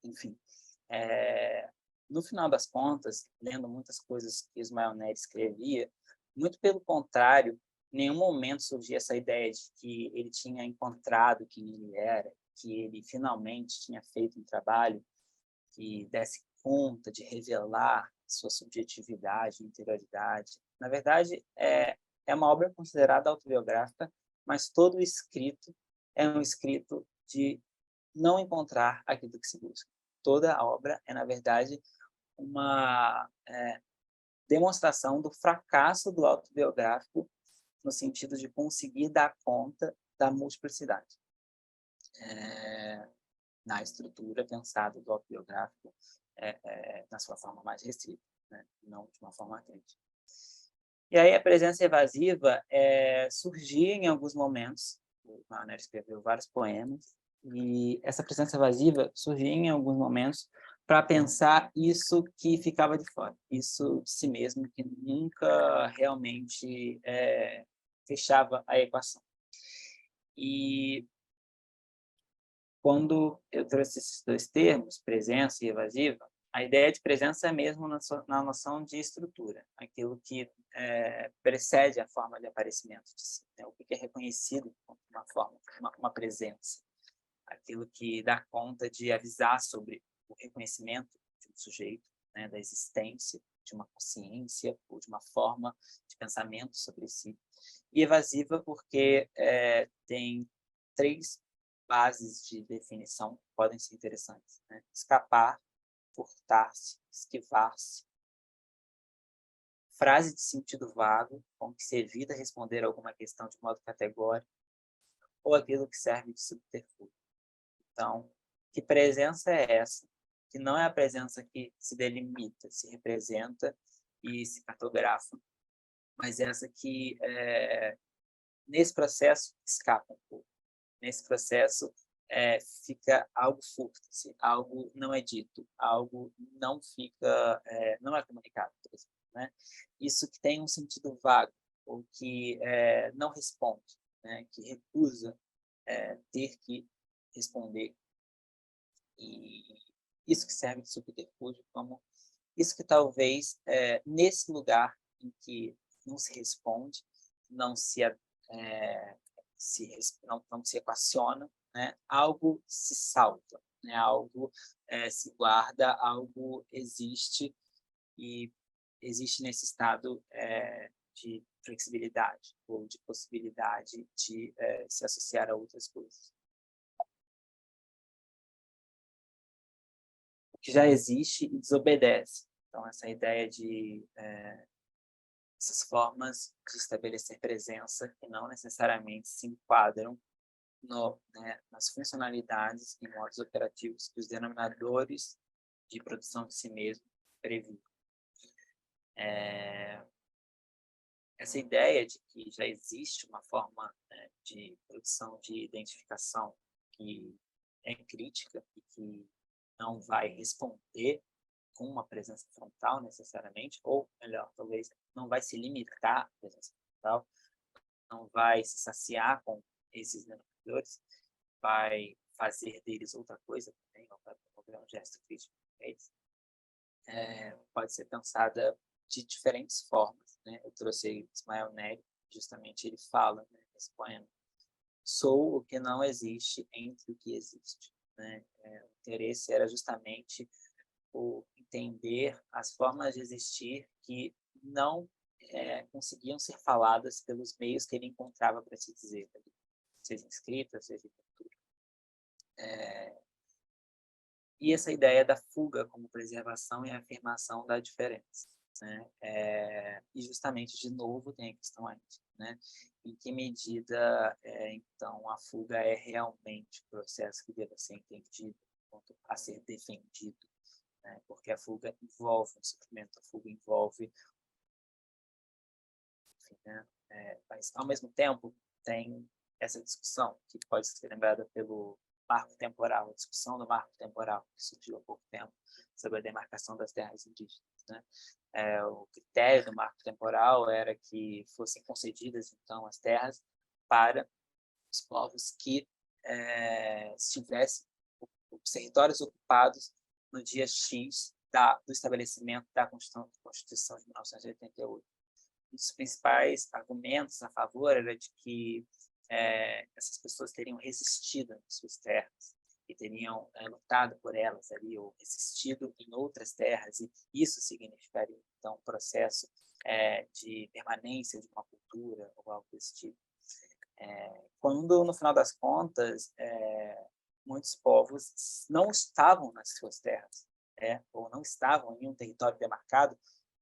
Enfim, no final das contas, lendo muitas coisas que Ismael Neri escrevia, muito pelo contrário, em nenhum momento surgia essa ideia de que ele tinha encontrado quem ele era, que ele finalmente tinha feito um trabalho que desse conta de revelar sua subjetividade, interioridade. Na verdade, é uma obra considerada autobiográfica, mas todo o escrito é um escrito de não encontrar aquilo que se busca. Toda a obra é, na verdade, uma demonstração do fracasso do autobiográfico no sentido de conseguir dar conta da multiplicidade na estrutura pensada do autobiográfico na sua forma mais restrita, né? Não de uma forma crítica. E aí a presença evasiva surgia em alguns momentos. O Mané escreveu vários poemas, e essa presença evasiva surgia em alguns momentos para pensar isso que ficava de fora, isso de si mesmo, que nunca realmente fechava a equação. E quando eu trouxe esses dois termos, presença e evasiva, a ideia de presença é mesmo na noção de estrutura, aquilo que precede a forma de aparecimento de si, né? O que é reconhecido como uma forma, uma presença, aquilo que dá conta de avisar sobre o reconhecimento de um sujeito, né, da existência de uma consciência ou de uma forma de pensamento sobre si. E evasiva porque tem 3 bases de definição que podem ser interessantes, né? Escapar, encurtar-se, esquivar-se. Frase de sentido vago, com que se evita responder alguma questão de modo categórico, ou aquilo que serve de subterfúgio. Então, que presença é essa? Que não é a presença que se delimita, se representa e se cartografa, mas essa que, nesse processo, escapa um pouco. Nesse processo, fica algo furta-se, algo não é dito, algo não fica, não é comunicado, por exemplo, né? Isso que tem um sentido vago, ou que não responde, né? Que recusa ter que responder. E isso que serve de subterfúgio, como isso que talvez, nesse lugar em que não se responde, não se, não se equaciona, né? Algo se salta, né? Algo se guarda, algo existe, e existe nesse estado de flexibilidade, ou de possibilidade de se associar a outras coisas. Que já existe e desobedece. Então, essa ideia de essas formas de estabelecer presença que não necessariamente se enquadram nas funcionalidades e modos operativos que os denominadores de produção de si mesmo previam. Essa ideia de que já existe uma forma de produção de identificação que é crítica e que não vai responder com uma presença frontal necessariamente, ou melhor, talvez não vai se limitar à presença frontal, não vai se saciar com esses denominadores, vai fazer deles outra coisa também, ou vai promover um gesto crítico para eles, pode ser pensada de diferentes formas, né? Eu trouxe Ismael Neri, justamente ele fala, né, nesse poema: sou o que não existe entre o que existe, né? O interesse era justamente o entender as formas de existir que não conseguiam ser faladas pelos meios que ele encontrava para se dizer, seja escrita, seja em cultura. E essa ideia da fuga como preservação e afirmação da diferença, né? E justamente, de novo, tem a questão aí, né? Em que medida, então, a fuga é realmente um processo que deve ser entendido a ser defendido, né? Porque a fuga envolve um sofrimento, a fuga envolve, enfim, né? Mas, ao mesmo tempo, tem essa discussão que pode ser lembrada pelo marco temporal, a discussão do marco temporal, que surgiu há pouco tempo, sobre a demarcação das terras indígenas, né? O critério do marco temporal era que fossem concedidas, então, as terras para os povos que estivessem os territórios ocupados no dia X do estabelecimento da Constituição de 1988. Um dos principais argumentos a favor era de que essas pessoas teriam resistido nas suas terras e teriam lutado por elas ali, ou resistido em outras terras, e isso significaria, então, um processo de permanência de uma cultura ou algo desse tipo. Quando, no final das contas, muitos povos não estavam nas suas terras, ou não estavam em um território demarcado,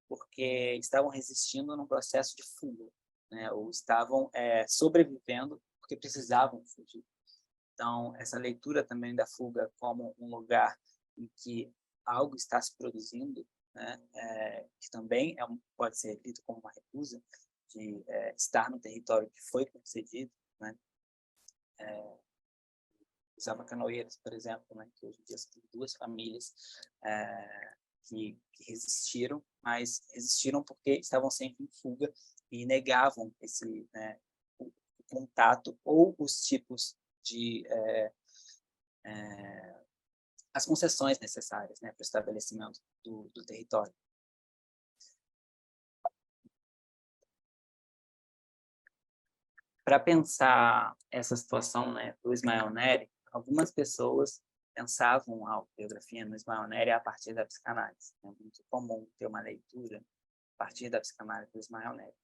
porque estavam resistindo num processo de fuga, né? Ou estavam sobrevivendo porque precisavam fugir. Então, essa leitura também da fuga como um lugar em que algo está se produzindo, né? Que também pode ser lido como uma recusa de estar no território que foi concedido, né? Os abacanoeiros, por exemplo, né? Que hoje em dia são 2 famílias que resistiram, mas resistiram porque estavam sempre em fuga e negavam esse o contato ou os tipos de as concessões necessárias, né, para o estabelecimento do território. Para pensar essa situação, né, do Ismael Neri, algumas pessoas pensavam a autobiografia no Ismael Neri a partir da psicanálise. É muito comum ter uma leitura a partir da psicanálise do Ismael Neri.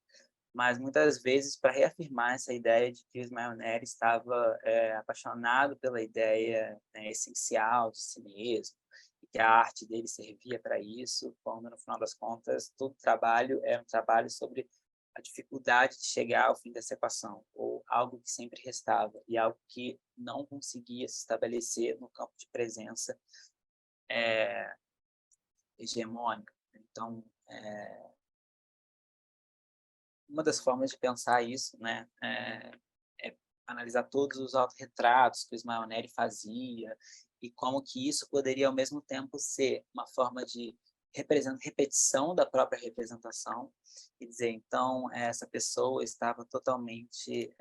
Mas, muitas vezes, para reafirmar essa ideia de que o Ismael Neri estava apaixonado pela ideia essencial de si mesmo, e que a arte dele servia para isso, quando, no final das contas, todo trabalho era um trabalho sobre a dificuldade de chegar ao fim dessa equação, ou algo que sempre restava, e algo que não conseguia se estabelecer no campo de presença hegemônica. Então, uma das formas de pensar isso, né, é analisar todos os autorretratos que o Ismael Nery fazia e como que isso poderia, ao mesmo tempo, ser uma forma de repetição da própria representação e dizer, então, essa pessoa estava totalmente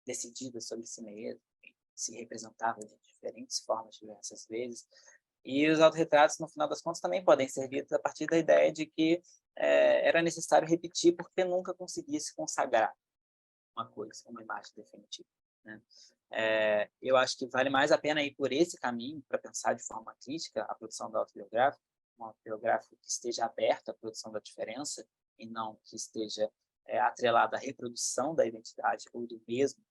decidida sobre si mesma, se representava de diferentes formas, diversas vezes. E os autorretratos, no final das contas, também podem ser vistos a partir da ideia de que era necessário repetir porque nunca conseguia se consagrar uma coisa, uma imagem definitiva, né? Eu acho que vale mais a pena ir por esse caminho para pensar de forma crítica a produção da autobiográfica, uma autobiográfica que esteja aberta à produção da diferença e não que esteja atrelada à reprodução da identidade ou do mesmo,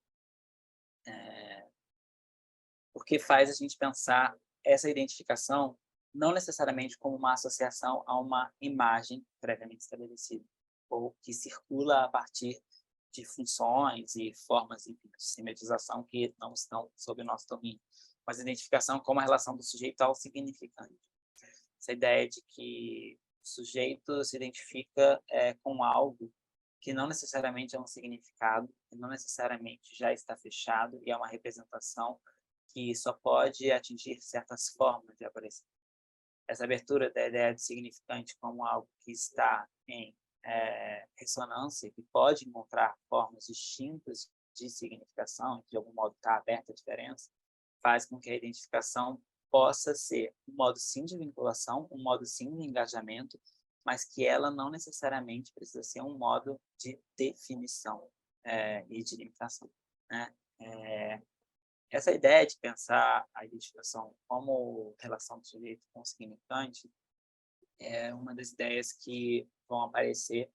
porque faz a gente pensar essa identificação não necessariamente como uma associação a uma imagem previamente estabelecida, ou que circula a partir de funções e formas, enfim, de semiotização que não estão sob o nosso domínio, mas a identificação como a relação do sujeito ao significante. Essa ideia de que o sujeito se identifica com algo que não necessariamente é um significado, que não necessariamente já está fechado e é uma representação que só pode atingir certas formas de aparecer. Essa abertura da ideia de significante como algo que está em ressonância, que pode encontrar formas distintas de significação, que de algum modo está aberta à diferença, faz com que a identificação possa ser um modo sim de vinculação, um modo sim de engajamento, mas que ela não necessariamente precisa ser um modo de definição e de limitação, né? Essa ideia de pensar a identificação como relação do sujeito com o significante é uma das ideias que vão aparecer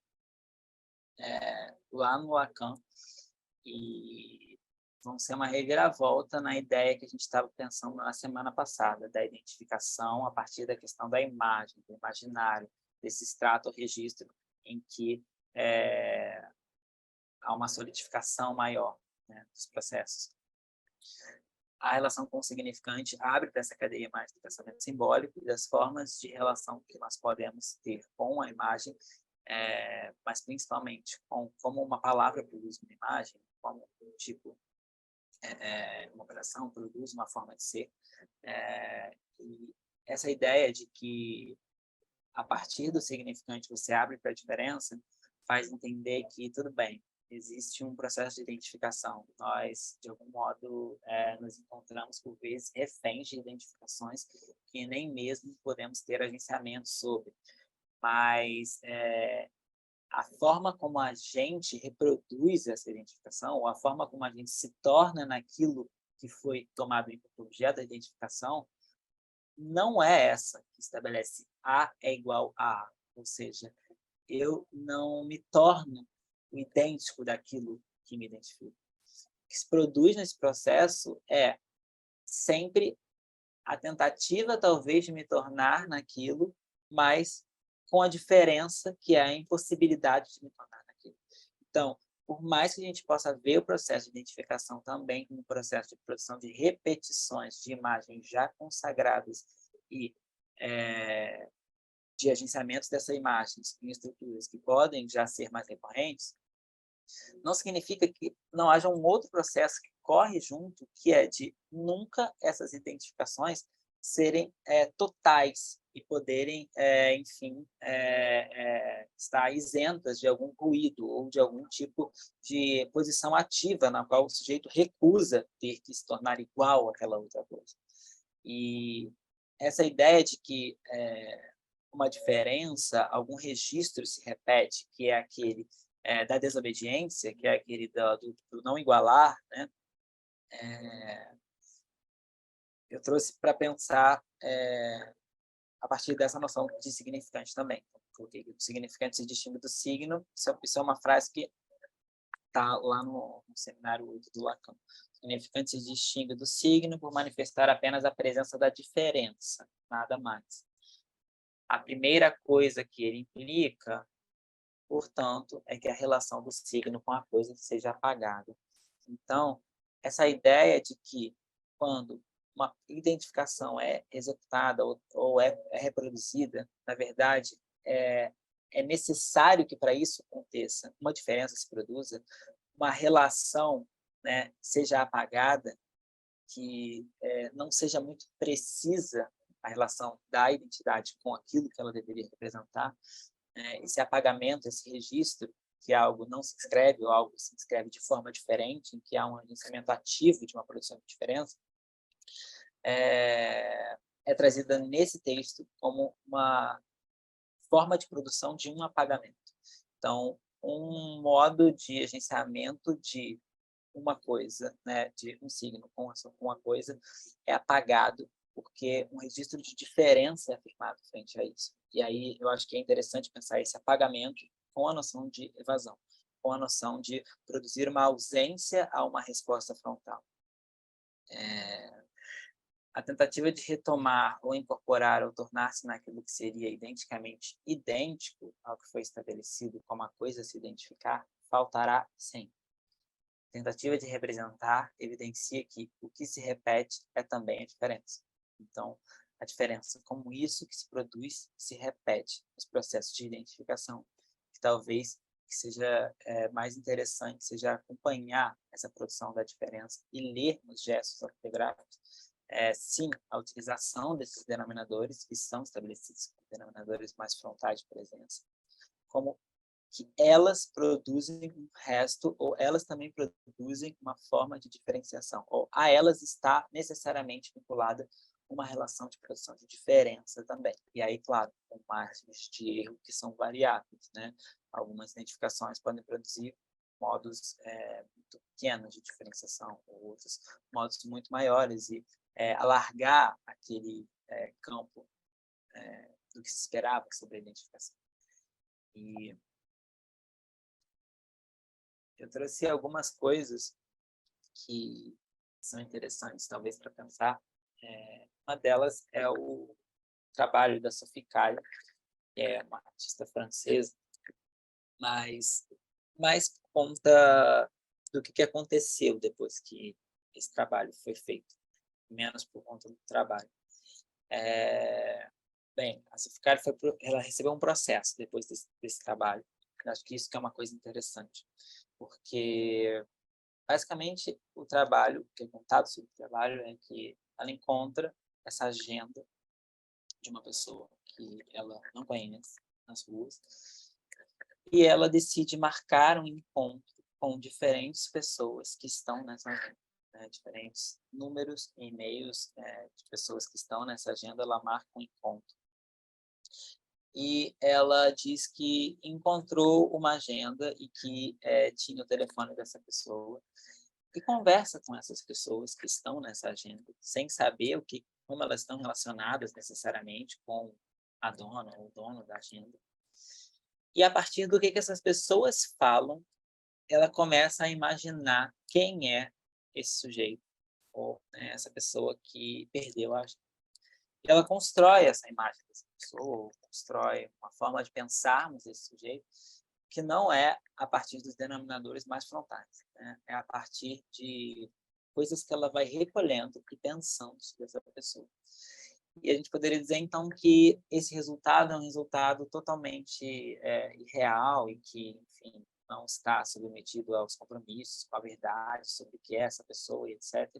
lá no Lacan e vão ser uma reviravolta na ideia que a gente estava pensando na semana passada, da identificação a partir da questão da imagem, do imaginário, desse extrato ou registro em que há uma solidificação maior, né, dos processos. A relação com o significante abre para essa cadeia mais do pensamento simbólico e das formas de relação que nós podemos ter com a imagem, mas principalmente com como uma palavra produz uma imagem, como um tipo, uma operação produz uma forma de ser. E essa ideia de que a partir do significante você abre para a diferença faz entender que, tudo bem, existe um processo de identificação. Nós, de algum modo, nos encontramos, por vezes, reféns de identificações que nem mesmo podemos ter agenciamento sobre. Mas a forma como a gente reproduz essa identificação, ou a forma como a gente se torna naquilo que foi tomado como objeto da identificação, não é essa que estabelece A é igual a A. Ou seja, eu não me torno o idêntico daquilo que me identifica. O que se produz nesse processo é sempre a tentativa, talvez, de me tornar naquilo, mas com a diferença que é a impossibilidade de me tornar naquilo. Então, por mais que a gente possa ver o processo de identificação também como um processo de produção de repetições de imagens já consagradas e de agenciamentos dessas imagens em estruturas que podem já ser mais recorrentes, não significa que não haja um outro processo que corre junto, que é de nunca essas identificações serem totais e poderem, enfim, estar isentas de algum ruído ou de algum tipo de posição ativa na qual o sujeito recusa ter que se tornar igual àquela outra coisa. E essa ideia de que uma diferença, algum registro se repete, que é aquele da desobediência, que é aquele do não igualar, né? Eu trouxe para pensar a partir dessa noção de significante também. Coloquei que o significante se distingue do signo. Isso é uma frase que está lá no seminário 8 do Lacan. significante se distingue do signo por manifestar apenas a presença da diferença, nada mais. A primeira coisa que ele implica, portanto, é que a relação do signo com a coisa seja apagada. Então, essa ideia de que quando uma identificação é executada ou é reproduzida, na verdade, é necessário que para isso aconteça, uma diferença se produza, uma relação, né, seja apagada, que não seja muito precisa a relação da identidade com aquilo que ela deveria representar, esse apagamento, esse registro, que algo não se escreve ou algo se escreve de forma diferente, em que há um agenciamento ativo de uma produção de diferença, é trazida nesse texto como uma forma de produção de um apagamento. Então, um modo de agenciamento de uma coisa, né, de um signo com uma coisa, é apagado, porque um registro de diferença é afirmado frente a isso. E aí eu acho que é interessante pensar esse apagamento com a noção de evasão, com a noção de produzir uma ausência a uma resposta frontal. A tentativa de retomar ou incorporar ou tornar-se naquilo que seria identicamente idêntico ao que foi estabelecido como a coisa a se identificar, faltará sempre. A tentativa de representar evidencia que o que se repete é também a diferença. Então, a diferença como isso que se produz se repete nos processos de identificação, que talvez seja mais interessante seja acompanhar essa produção da diferença e ler nos gestos ortográficos, sim, a utilização desses denominadores que são estabelecidos como denominadores mais frontais de presença, como que elas produzem um resto, ou elas também produzem uma forma de diferenciação, ou a elas está necessariamente vinculada uma relação de produção de diferença também. E aí, claro, com margens de erro que são variáveis, né? Algumas identificações podem produzir modos muito pequenos de diferenciação, ou outros modos muito maiores, e alargar aquele campo do que se esperava sobre a identificação. E eu trouxe algumas coisas que são interessantes, talvez, para pensar. Uma delas é o trabalho da Sophie Calle, que é uma artista francesa, mas mais por conta do que aconteceu depois que esse trabalho foi feito, menos por conta do trabalho. Bem, a Sophie Calle ela recebeu um processo depois desse trabalho. Eu acho que isso que é uma coisa interessante, porque basicamente o trabalho, que é contado sobre o trabalho, é que ela encontra essa agenda de uma pessoa que ela não conhece nas ruas e ela decide marcar um encontro com diferentes pessoas que estão nessa agenda, né? Diferentes números e e-mails de pessoas que estão nessa agenda, ela marca um encontro. E ela diz que encontrou uma agenda e que tinha o telefone dessa pessoa e conversa com essas pessoas que estão nessa agenda, sem saber como elas estão relacionadas necessariamente com a dona ou o dono da agenda. E a partir do que essas pessoas falam, ela começa a imaginar quem é esse sujeito, ou essa pessoa que perdeu a agenda. E ela constrói essa imagem dessa pessoa, constrói uma forma de pensarmos esse sujeito, que não é a partir dos denominadores mais frontais, né? É a partir de coisas que ela vai recolhendo e pensando sobre essa pessoa. E a gente poderia dizer, então, que esse resultado é um resultado totalmente irreal e que, enfim, não está submetido aos compromissos com a verdade sobre o que é essa pessoa e etc.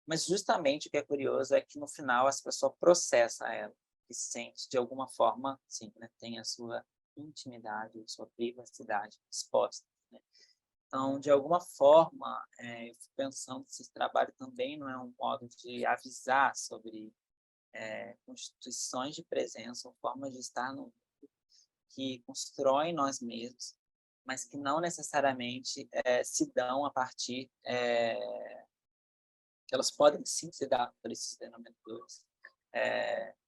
Mas justamente o que é curioso é que, no final, essa pessoa processa ela e se sente, de alguma forma, sim, né, tem a sua intimidade, sua privacidade exposta, né? Então, de alguma forma, eu fico pensando se esse trabalho também não é um modo de avisar sobre constituições de presença ou formas de estar no mundo que constroem nós mesmos, mas que não necessariamente se dão a partir elas podem sim se dar por esses denominadores,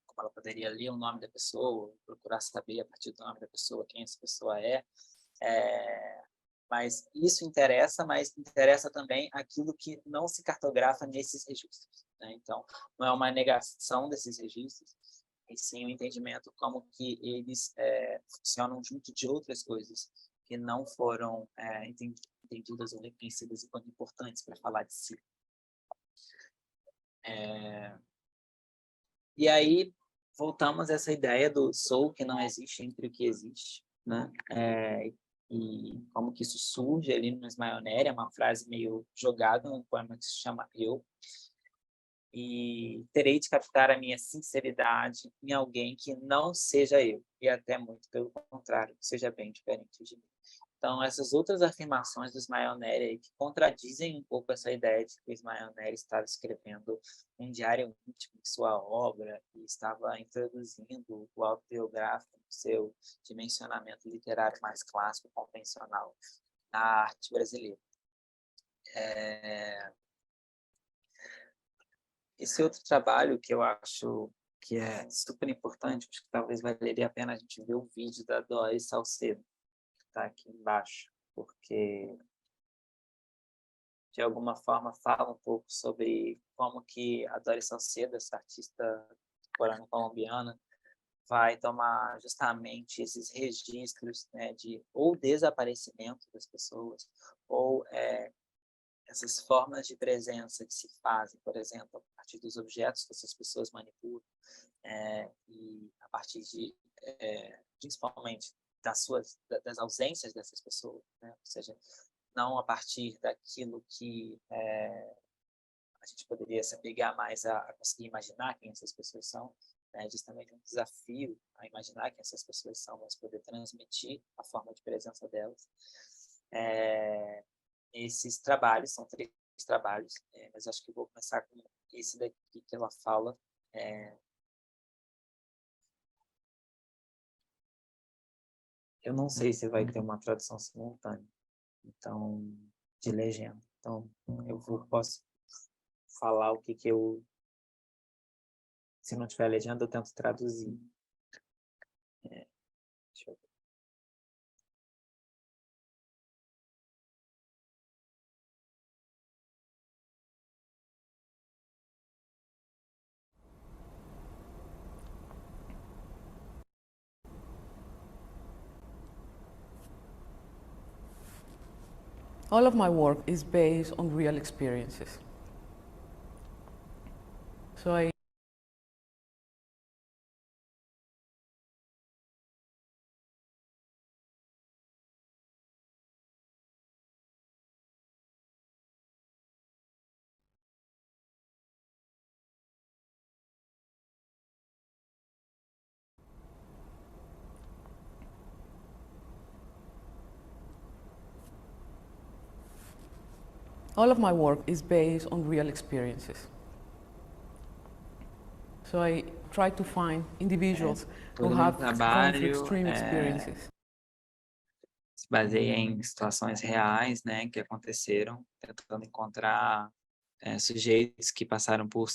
como ela poderia ler o nome da pessoa, procurar saber a partir do nome da pessoa quem essa pessoa é, Mas isso interessa, mas interessa também aquilo que não se cartografa nesses registros, né? Então, não é uma negação desses registros, e sim o entendimento como que eles funcionam junto de outras coisas que não foram entendidas ou reconhecidas enquanto importantes para falar de si. E aí, voltamos a essa ideia do sou que não existe entre o que existe, né? E como que isso surge ali no Ismael Nery, é uma frase meio jogada num poema que se chama Eu. E terei de captar a minha sinceridade em alguém que não seja eu, e até muito pelo contrário, seja bem diferente de mim. Então, essas outras afirmações do Ismael Nery que contradizem um pouco essa ideia de que o Ismael Nery estava escrevendo um diário íntimo de sua obra e estava introduzindo o autobiográfico no seu dimensionamento literário mais clássico, convencional, na arte brasileira. Esse outro trabalho que eu acho que é super importante, acho que talvez valeria a pena a gente ver o vídeo da Doris Salcedo, que está aqui embaixo, porque de alguma forma fala um pouco sobre como que a Doris Salcedo, essa artista contemporânea colombiana, vai tomar justamente esses registros, né, de ou desaparecimento das pessoas, ou essas formas de presença que se fazem, por exemplo, a partir dos objetos que essas pessoas manipulam, e a partir de, principalmente, das ausências dessas pessoas, né? Ou seja, não a partir daquilo que a gente poderia se apegar mais a conseguir imaginar quem essas pessoas são, né? Justamente um desafio a imaginar quem essas pessoas são, mas poder transmitir a forma de presença delas. Esses trabalhos, são 3 trabalhos, mas acho que vou começar com esse daqui que ela fala. Eu não sei se vai ter uma tradução simultânea, então, de legenda. Então, posso falar o que eu... Se não tiver legenda, eu tento traduzir. Deixa eu ver.
All of my work is based on real experiences. So all of my work is based on real experiences. So I try to find individuals who
Todo
have
meu
gone through
trabalho
extreme experiences.
se baseia em situações reais, né, que aconteceram, tentando encontrar sujeitos que passaram por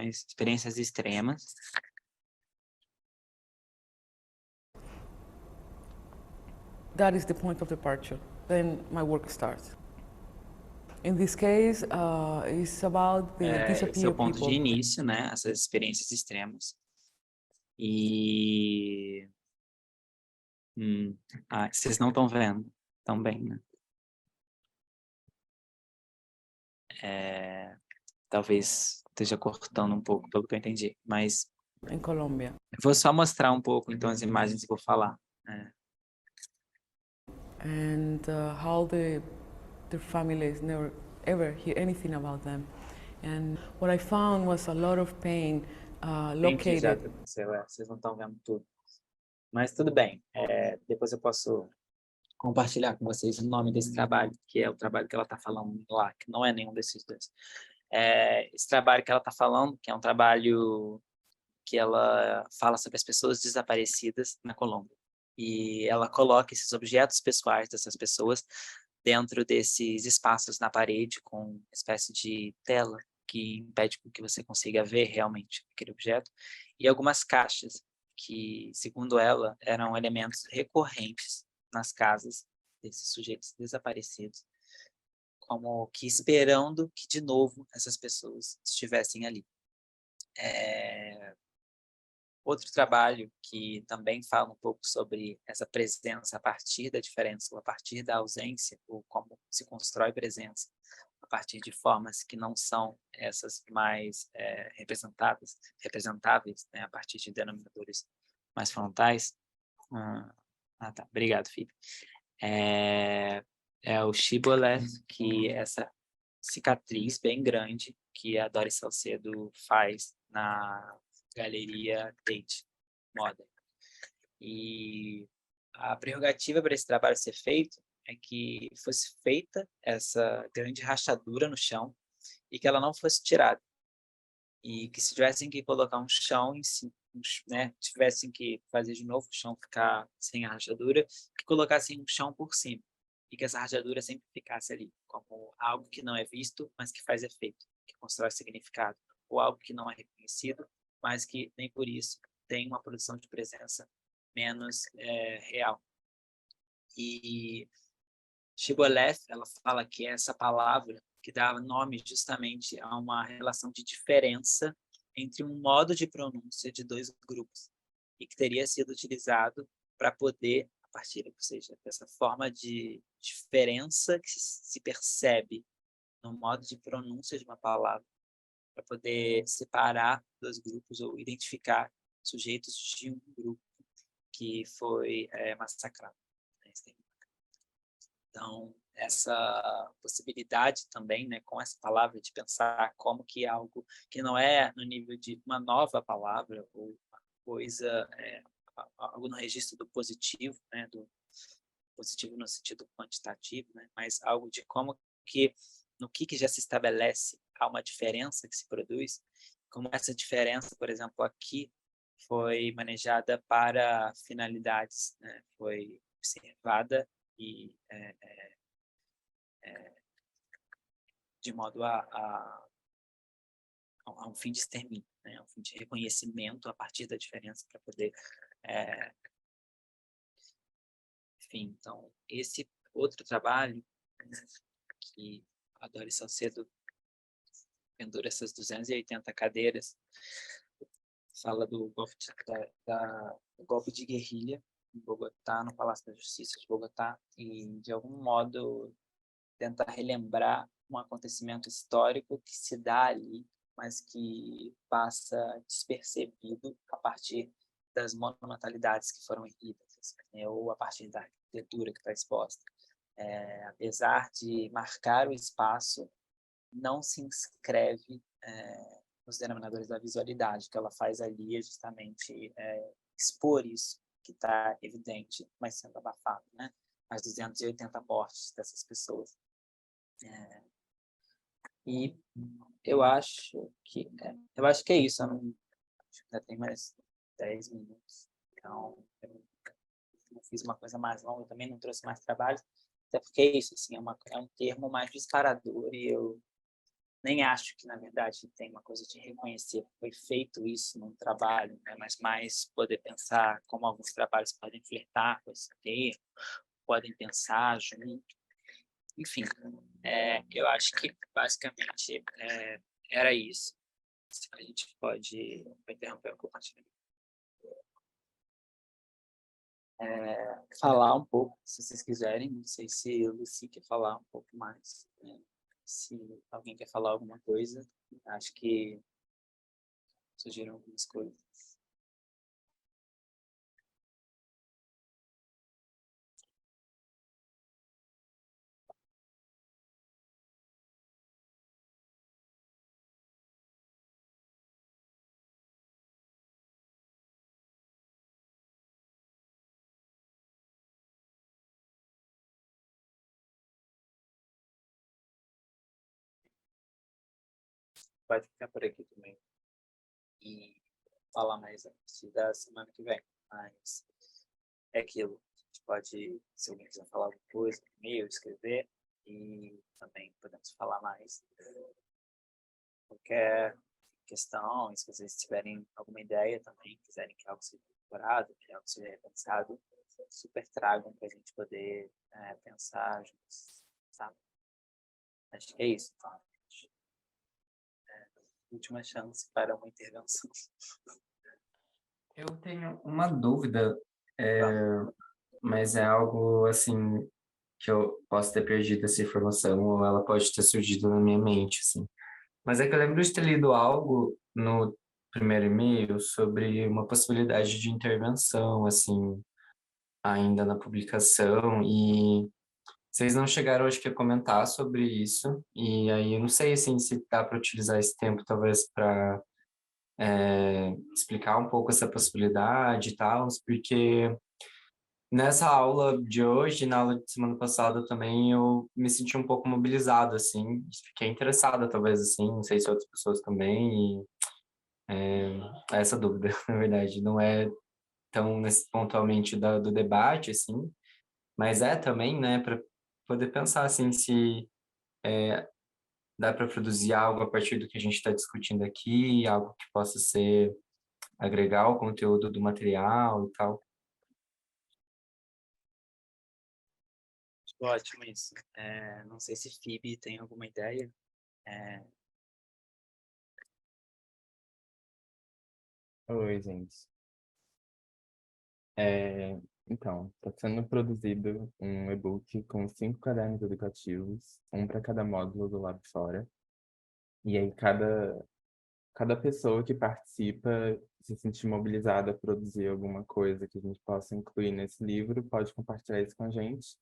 experiências extremas.
That is the point of departure. Then my work starts. In this case, it's about the
Esse é o
disappeared
ponto de
people.
início, né, essas experiências extremas. E vocês não estão vendo tão bem, né? Talvez esteja cortando um pouco, pelo que eu entendi, mas
In Colombia.
eu vou só mostrar um pouco, então, as imagens que eu vou falar.
And how their families never ever hear anything about them. And what I found was a lot of pain
Entendi já o
located.
que aconteceu, vocês não estão vendo tudo. Mas tudo bem, depois eu posso compartilhar com vocês o nome desse trabalho, que é o trabalho que ela está falando lá, que não é nenhum desses dois. Esse trabalho que ela está falando, que é um trabalho que ela fala sobre as pessoas desaparecidas na Colômbia. E ela coloca esses objetos pessoais dessas pessoas dentro desses espaços na parede, com uma espécie de tela que impede que você consiga ver realmente aquele objeto, e algumas caixas que, segundo ela, eram elementos recorrentes nas casas desses sujeitos desaparecidos, como que esperando que, de novo, essas pessoas estivessem ali. Outro trabalho que também fala um pouco sobre essa presença a partir da diferença, ou a partir da ausência, ou como se constrói presença a partir de formas que não são essas mais representáveis, né, a partir de denominadores mais frontais. Tá. Obrigado, filho. É o Shibboleth, que é essa cicatriz bem grande que a Doris Salcedo faz na Galeria Tate Modern. E a prerrogativa para esse trabalho ser feito é que fosse feita essa grande rachadura no chão e que ela não fosse tirada. E que se tivessem que colocar um chão em cima, né, tivessem que fazer de novo o chão ficar sem a rachadura, que colocassem um chão por cima. E que essa rachadura sempre ficasse ali, como algo que não é visto, mas que faz efeito, que constrói significado. Ou algo que não é reconhecido, mas que nem por isso tem uma produção de presença menos real. E Shibboleth, ela fala que é essa palavra que dá nome justamente a uma relação de diferença entre um modo de pronúncia de dois grupos e que teria sido utilizado para poder, a partir, ou seja, dessa forma de diferença que se percebe no modo de pronúncia de uma palavra, para poder separar dois grupos ou identificar sujeitos de um grupo que foi massacrado. Então, essa possibilidade também, né, com essa palavra, de pensar como que algo que não é no nível de uma nova palavra ou uma coisa, algo no registro do positivo, né, do positivo no sentido quantitativo, né, mas algo de como que, no que já se estabelece, há uma diferença que se produz, como essa diferença, por exemplo, aqui, foi manejada para finalidades, né, foi observada e de modo a um fim de extermínio, né? A um fim de reconhecimento a partir da diferença para poder... Enfim, então, esse outro trabalho, né, que a Doris Salcedo pendura essas 280 cadeiras, fala do golpe do golpe de guerrilha em Bogotá, no Palácio da Justiça de Bogotá, e, de algum modo, tentar relembrar um acontecimento histórico que se dá ali, mas que passa despercebido a partir das monumentalidades que foram erguidas, né, ou a partir da arquitetura que está exposta. Apesar de marcar o espaço, não se inscreve nos denominadores da visualidade, que ela faz ali é justamente expor isso, que está evidente, mas sendo abafado, né? As 280 mortes dessas pessoas. E eu acho que é isso. Eu acho que ainda tem mais 10 minutos. Então, eu não fiz uma coisa mais longa, eu também não trouxe mais trabalho, até porque é isso, assim, é um termo mais disparador e eu nem acho que, na verdade, tem uma coisa de reconhecer que foi feito isso num trabalho, né? Mas mais poder pensar como alguns trabalhos podem flertar com esse termo, podem pensar junto. Enfim, eu acho que, basicamente, era isso. A gente pode interromper um pouco antes de falar um pouco, se vocês quiserem. Não sei se o Lucy quer falar um pouco mais, né? Se alguém quer falar alguma coisa, acho que surgiram algumas coisas. Vai ficar por aqui também. E falar mais a partir da semana que vem. Mas é aquilo. A gente pode, se alguém quiser falar alguma coisa, e-mail, escrever, e também podemos falar mais. Qualquer questão, e se vocês tiverem alguma ideia também, quiserem que algo seja elaborado, que algo seja repensado, super tragam para a gente poder pensar juntos, sabe? Acho que é isso, então. Última chance para uma intervenção.
Eu tenho uma dúvida, mas é algo assim que eu posso ter perdido essa informação ou ela pode ter surgido na minha mente, assim. Mas é que eu lembro de ter lido algo no primeiro e-mail sobre uma possibilidade de intervenção, assim, ainda na publicação, e vocês não chegaram, acho que, a comentar sobre isso, e aí eu não sei, assim, se dá para utilizar esse tempo, talvez, para explicar um pouco essa possibilidade e tal, porque nessa aula de hoje, na aula de semana passada também, eu me senti um pouco mobilizado, assim, fiquei interessada, talvez, assim, não sei se outras pessoas também, e essa dúvida, na verdade, não é tão pontualmente do debate, assim, mas é também, né, para poder pensar, assim, se dá para produzir algo a partir do que a gente está discutindo aqui, algo que possa ser, agregar o conteúdo do material e tal.
Ótimo isso. Não sei se Phoebe tem alguma ideia.
Oi, gente. Então, está sendo produzido um e-book com 5 cadernos educativos, um para cada módulo do Lab Fora. E aí, cada pessoa que participa se sentir mobilizada a produzir alguma coisa que a gente possa incluir nesse livro, pode compartilhar isso com a gente,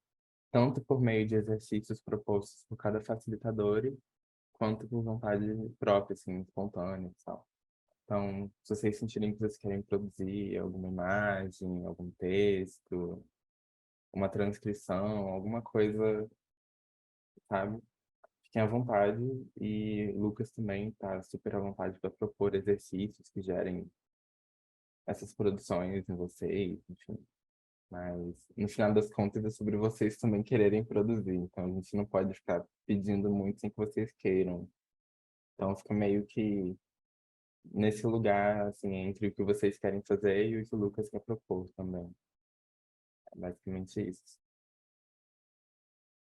tanto por meio de exercícios propostos por cada facilitador, quanto por vontade própria, assim, espontânea e tal. Então, se vocês sentirem que vocês querem produzir alguma imagem, algum texto, uma transcrição, alguma coisa, sabe? Fiquem à vontade. E Lucas também está super à vontade para propor exercícios que gerem essas produções em vocês, enfim. Mas, no final das contas, é sobre vocês também quererem produzir. Então, a gente não pode ficar pedindo muito sem que vocês queiram. Então, fica meio que nesse lugar, assim, entre o que vocês querem fazer e o que o Lucas quer propor também. É basicamente isso.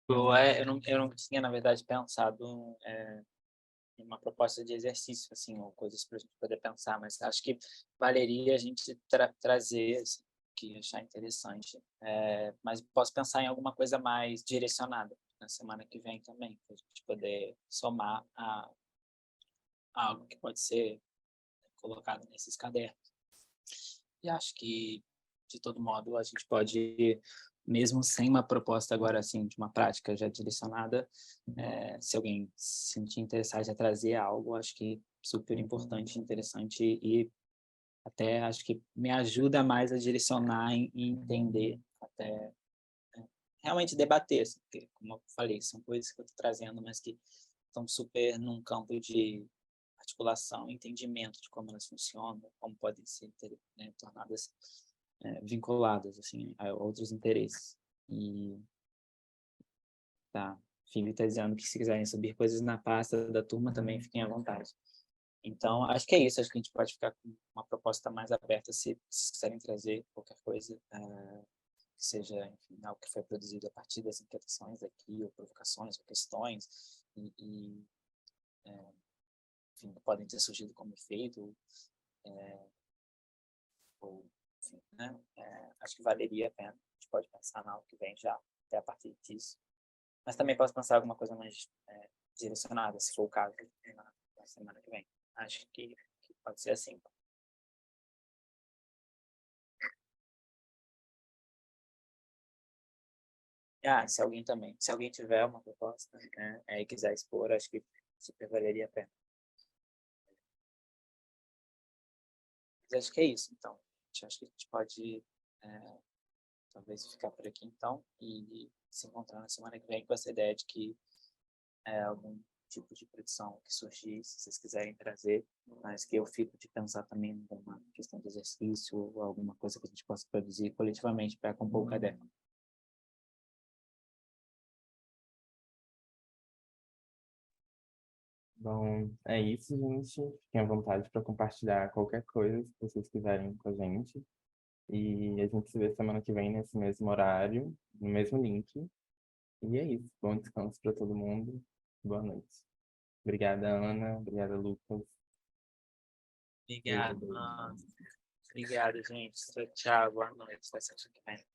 Eu não tinha, na verdade, pensado em uma proposta de exercício, assim, ou coisas para a gente poder pensar, mas acho que valeria a gente trazer, assim, que achar interessante. Mas posso pensar em alguma coisa mais direcionada na semana que vem também, para a gente poder somar a algo que pode ser colocado nesses cadernos. E acho que, de todo modo, a gente pode, mesmo sem uma proposta agora, assim, de uma prática já direcionada, se alguém se sentir interessado a trazer algo, acho que super importante, interessante e até acho que me ajuda mais a direcionar e entender, até realmente debater, assim, porque, como eu falei, são coisas que eu estou trazendo, mas que estão super num campo de articulação, entendimento de como elas funcionam, como podem ser, né, tornadas vinculadas assim a outros interesses. E tá, Phoebe está dizendo que se quiserem subir coisas na pasta da turma também fiquem à vontade. Então, acho que é isso. Acho que a gente pode ficar com uma proposta mais aberta se vocês quiserem trazer qualquer coisa que seja, enfim, algo que foi produzido a partir das inquietações aqui, ou provocações, ou questões, enfim, podem ter surgido como efeito, ou enfim, né? Acho que valeria a pena. A gente pode pensar na algo que vem já, até a partir disso. Mas também posso pensar alguma coisa mais direcionada, se for o caso, na semana que vem. Acho que pode ser assim. Se alguém tiver uma proposta, né, e quiser expor, acho que super valeria a pena. Mas acho que é isso, então. Acho que a gente pode talvez ficar por aqui, então, e se encontrar na semana que vem com essa ideia de que algum tipo de produção que surgir, se vocês quiserem trazer, mas que eu fico de pensar também em alguma questão de exercício ou alguma coisa que a gente possa produzir coletivamente para compor o caderno.
Bom, é isso, gente. Fiquem à vontade para compartilhar qualquer coisa que vocês quiserem com a gente. E a gente se vê semana que vem nesse mesmo horário, no mesmo link. E é isso. Bom descanso para todo mundo. Boa noite. Obrigada, Ana. Obrigada, Lucas. Beijo,
Obrigado,
beijo.
Ana. Obrigado, gente. Tchau, tchau. Boa noite. Até semana que vem.